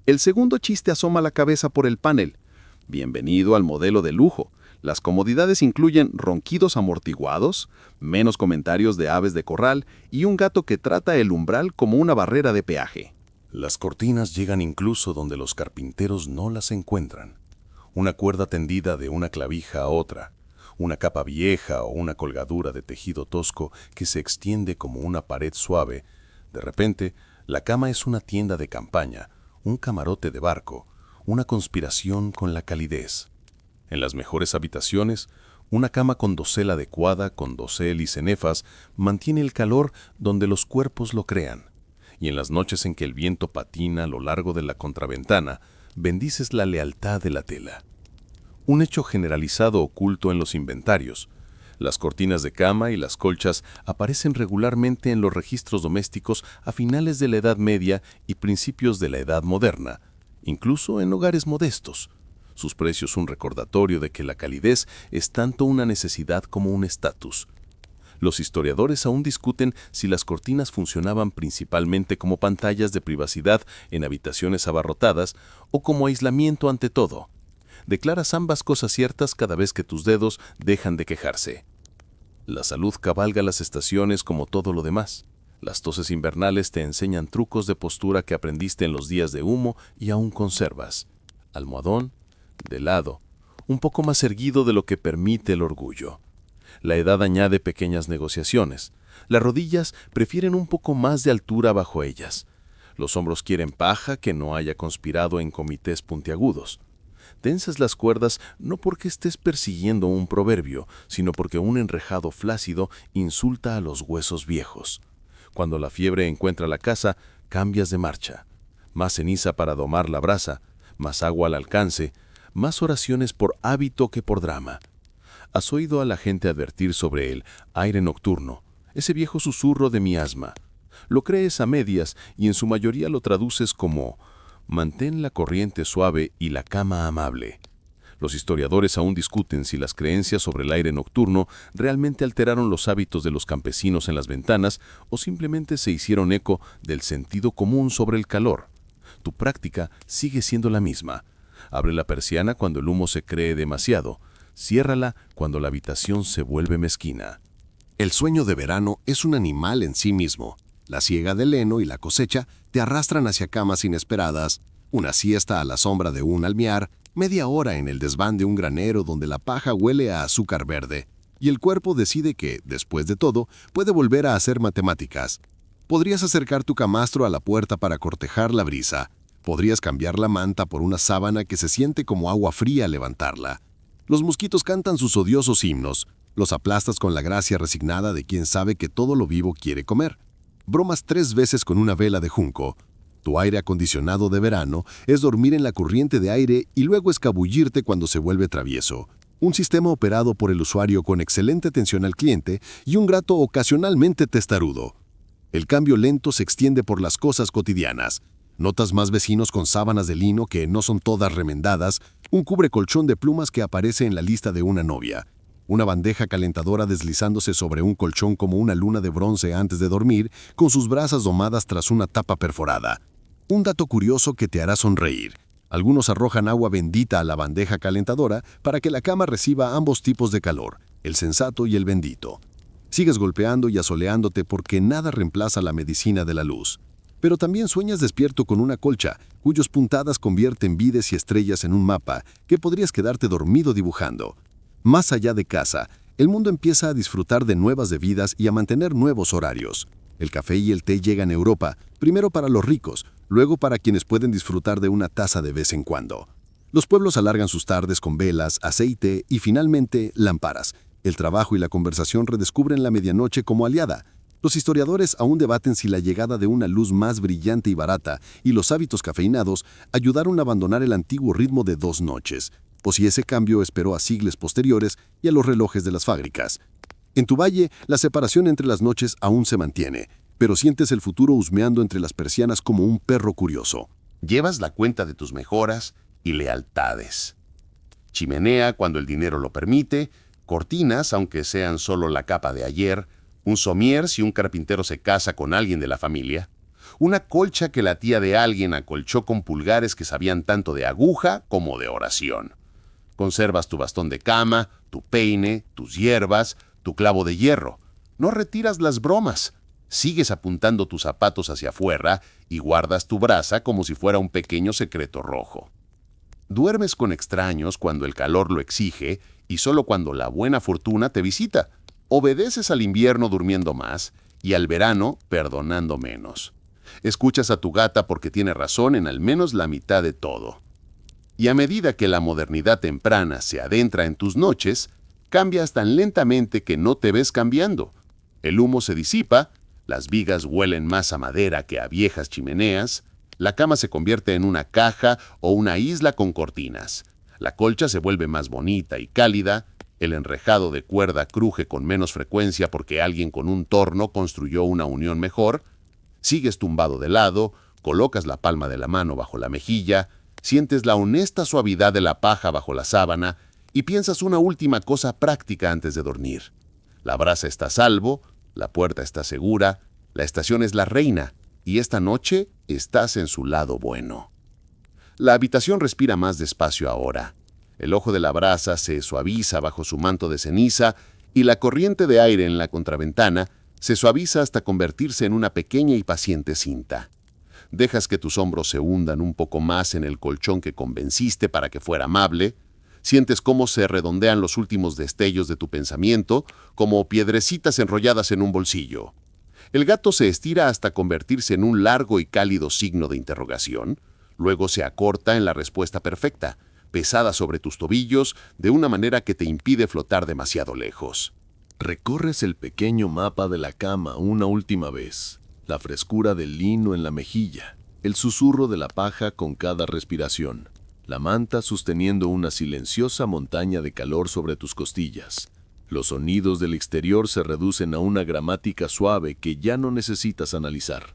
El segundo chiste asoma la cabeza por el panel. Bienvenido al modelo de lujo. Las comodidades incluyen ronquidos amortiguados, menos comentarios de aves de corral y un gato que trata el umbral como una barrera de peaje. Las cortinas llegan incluso donde los carpinteros no las encuentran. Una cuerda tendida de una clavija a otra, una capa vieja o una colgadura de tejido tosco que se extiende como una pared suave. De repente, la cama es una tienda de campaña, un camarote de barco, una conspiración con la calidez. En las mejores habitaciones, Una cama con dosel adecuada, con dosel y cenefas, mantiene el calor donde los cuerpos lo crean. Y en las noches en que el viento patina a lo largo de la contraventana, bendices la lealtad de la tela. Un hecho generalizado oculto en los inventarios. Las cortinas de cama y las colchas aparecen regularmente en los registros domésticos a finales de la Edad Media y principios de la Edad Moderna, incluso en hogares modestos. Sus precios un recordatorio de que la calidez es tanto una necesidad como un estatus. Los historiadores aún discuten si las cortinas funcionaban principalmente como pantallas de privacidad en habitaciones abarrotadas o como aislamiento ante todo. Declaras ambas cosas ciertas cada vez que tus dedos dejan de quejarse. La salud cabalga las estaciones como todo lo demás. Las toses invernales te enseñan trucos de postura que aprendiste en los días de humo y aún conservas. Almohadón, de lado, un poco más erguido de lo que permite el orgullo. La edad añade pequeñas negociaciones. Las rodillas prefieren un poco más de altura bajo ellas. Los hombros quieren paja que no haya conspirado en comités puntiagudos. Tensas las cuerdas no porque estés persiguiendo un proverbio, sino porque un enrejado flácido insulta a los huesos viejos. Cuando la fiebre encuentra la casa, cambias de marcha. Más ceniza para domar la brasa, más agua al alcance, más oraciones por hábito que por drama. Has oído a la gente advertir sobre el aire nocturno, ese viejo susurro de miasma. Lo crees a medias y en su mayoría lo traduces como mantén la corriente suave y la cama amable. Los historiadores aún discuten si las creencias sobre el aire nocturno realmente alteraron los hábitos de los campesinos en las ventanas o simplemente se hicieron eco del sentido común sobre el calor. Tu práctica sigue siendo la misma. Abre la persiana cuando el humo se cree demasiado. Ciérrala cuando la habitación se vuelve mezquina. El sueño de verano es un animal en sí mismo. La siega del heno y la cosecha te arrastran hacia camas inesperadas, una siesta a la sombra de un almiar, media hora en el desván de un granero donde la paja huele a azúcar verde, y el cuerpo decide que, después de todo, puede volver a hacer matemáticas. Podrías acercar tu camastro a la puerta para cortejar la brisa. Podrías cambiar la manta por una sábana que se siente como agua fría al levantarla. Los mosquitos cantan sus odiosos himnos. Los aplastas con la gracia resignada de quien sabe que todo lo vivo quiere comer. Bromas 3 veces con una vela de junco. Tu aire acondicionado de verano es dormir en la corriente de aire y luego escabullirte cuando se vuelve travieso. Un sistema operado por el usuario con excelente atención al cliente y un grato ocasionalmente testarudo. El cambio lento se extiende por las cosas cotidianas. Notas más vecinos con sábanas de lino que no son todas remendadas, un cubrecolchón de plumas que aparece en la lista de una novia, una bandeja calentadora deslizándose sobre un colchón como una luna de bronce antes de dormir, con sus brasas domadas tras una tapa perforada. Un dato curioso que te hará sonreír. Algunos arrojan agua bendita a la bandeja calentadora para que la cama reciba ambos tipos de calor, el sensato y el bendito. Sigues golpeando y asoleándote porque nada reemplaza la medicina de la luz. Pero también sueñas despierto con una colcha, cuyos puntadas convierten vides y estrellas en un mapa que podrías quedarte dormido dibujando. Más allá de casa, el mundo empieza a disfrutar de nuevas bebidas y a mantener nuevos horarios. El café y el té llegan a Europa, primero para los ricos, luego para quienes pueden disfrutar de una taza de vez en cuando. Los pueblos alargan sus tardes con velas, aceite y finalmente lámparas. El trabajo y la conversación redescubren la medianoche como aliada. Los historiadores aún debaten si la llegada de una luz más brillante y barata y los hábitos cafeinados ayudaron a abandonar el antiguo ritmo de 2 noches, o si ese cambio esperó a siglos posteriores y a los relojes de las fábricas. En tu valle, la separación entre las noches aún se mantiene, pero sientes el futuro husmeando entre las persianas como un perro curioso. Llevas la cuenta de tus mejoras y lealtades. Chimenea cuando el dinero lo permite, cortinas aunque sean solo la capa de ayer, un somier si un carpintero se casa con alguien de la familia, una colcha que la tía de alguien acolchó con pulgares que sabían tanto de aguja como de oración. Conservas tu bastón de cama, tu peine, tus hierbas, tu clavo de hierro. No retiras las bromas. Sigues apuntando tus zapatos hacia afuera y guardas tu brasa como si fuera un pequeño secreto rojo. Duermes con extraños cuando el calor lo exige y solo cuando la buena fortuna te visita. Obedeces al invierno durmiendo más y al verano perdonando menos. Escuchas a tu gata porque tiene razón en al menos la mitad de todo. Y a medida que la modernidad temprana se adentra en tus noches, cambias tan lentamente que no te ves cambiando. El humo se disipa, las vigas huelen más a madera que a viejas chimeneas, la cama se convierte en una caja o una isla con cortinas. La colcha se vuelve más bonita y cálida, el enrejado de cuerda cruje con menos frecuencia porque alguien con un torno construyó una unión mejor, sigues tumbado de lado, colocas la palma de la mano bajo la mejilla, sientes la honesta suavidad de la paja bajo la sábana y piensas una última cosa práctica antes de dormir. La brasa está a salvo, la puerta está segura, la estación es la reina y esta noche estás en su lado bueno. La habitación respira más despacio ahora. El ojo de la brasa se suaviza bajo su manto de ceniza y la corriente de aire en la contraventana se suaviza hasta convertirse en una pequeña y paciente cinta. Dejas que tus hombros se hundan un poco más en el colchón que convenciste para que fuera amable. Sientes cómo se redondean los últimos destellos de tu pensamiento, como piedrecitas enrolladas en un bolsillo. El gato se estira hasta convertirse en un largo y cálido signo de interrogación. Luego se acorta en la respuesta perfecta, pesada sobre tus tobillos de una manera que te impide flotar demasiado lejos. Recorres el pequeño mapa de la cama una última vez. La frescura del lino en la mejilla, el susurro de la paja con cada respiración, la manta sosteniendo una silenciosa montaña de calor sobre tus costillas. Los sonidos del exterior se reducen a una gramática suave que ya no necesitas analizar.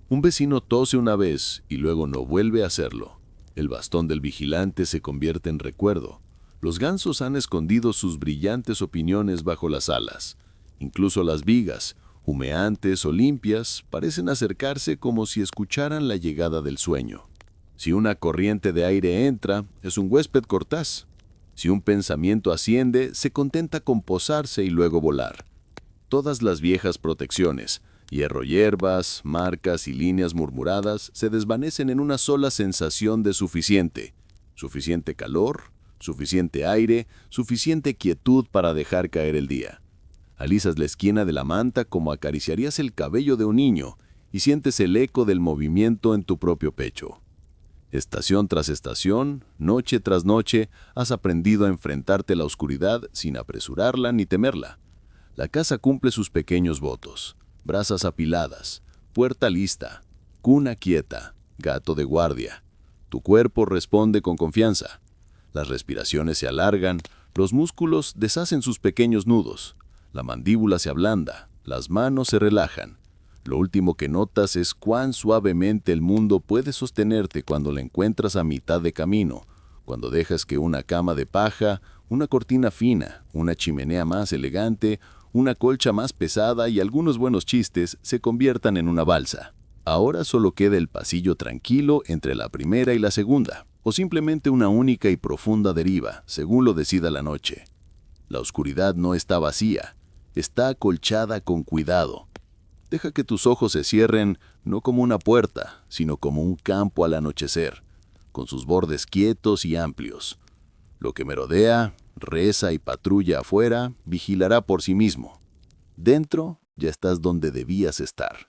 Un vecino tose una vez y luego no vuelve a hacerlo. El bastón del vigilante se convierte en recuerdo. Los gansos han escondido sus brillantes opiniones bajo las alas. Incluso las vigas, humeantes o limpias, parecen acercarse como si escucharan la llegada del sueño. Si una corriente de aire entra, es un huésped cortás. Si un pensamiento asciende, se contenta con posarse y luego volar. Todas las viejas protecciones, hierro hierbas, marcas y líneas murmuradas, se desvanecen en una sola sensación de suficiente. Suficiente calor, suficiente aire, suficiente quietud para dejar caer el día. Alisas la esquina de la manta como acariciarías el cabello de un niño y sientes el eco del movimiento en tu propio pecho. Estación tras estación, noche tras noche, has aprendido a enfrentarte a la oscuridad sin apresurarla ni temerla. La casa cumple sus pequeños votos. Brasas apiladas, puerta lista, cuna quieta, gato de guardia. Tu cuerpo responde con confianza. Las respiraciones se alargan, los músculos deshacen sus pequeños nudos. La mandíbula se ablanda, las manos se relajan. Lo último que notas es cuán suavemente el mundo puede sostenerte cuando la encuentras a mitad de camino, cuando dejas que una cama de paja, una cortina fina, una chimenea más elegante, una colcha más pesada y algunos buenos chistes se conviertan en una balsa. Ahora solo queda el pasillo tranquilo entre la primera y la segunda, o simplemente una única y profunda deriva, según lo decida la noche. La oscuridad no está vacía, está acolchada con cuidado. Deja que tus ojos se cierren no como una puerta, sino como un campo al anochecer, con sus bordes quietos y amplios. Lo que merodea, reza y patrulla afuera, vigilará por sí mismo. Dentro ya estás donde debías estar.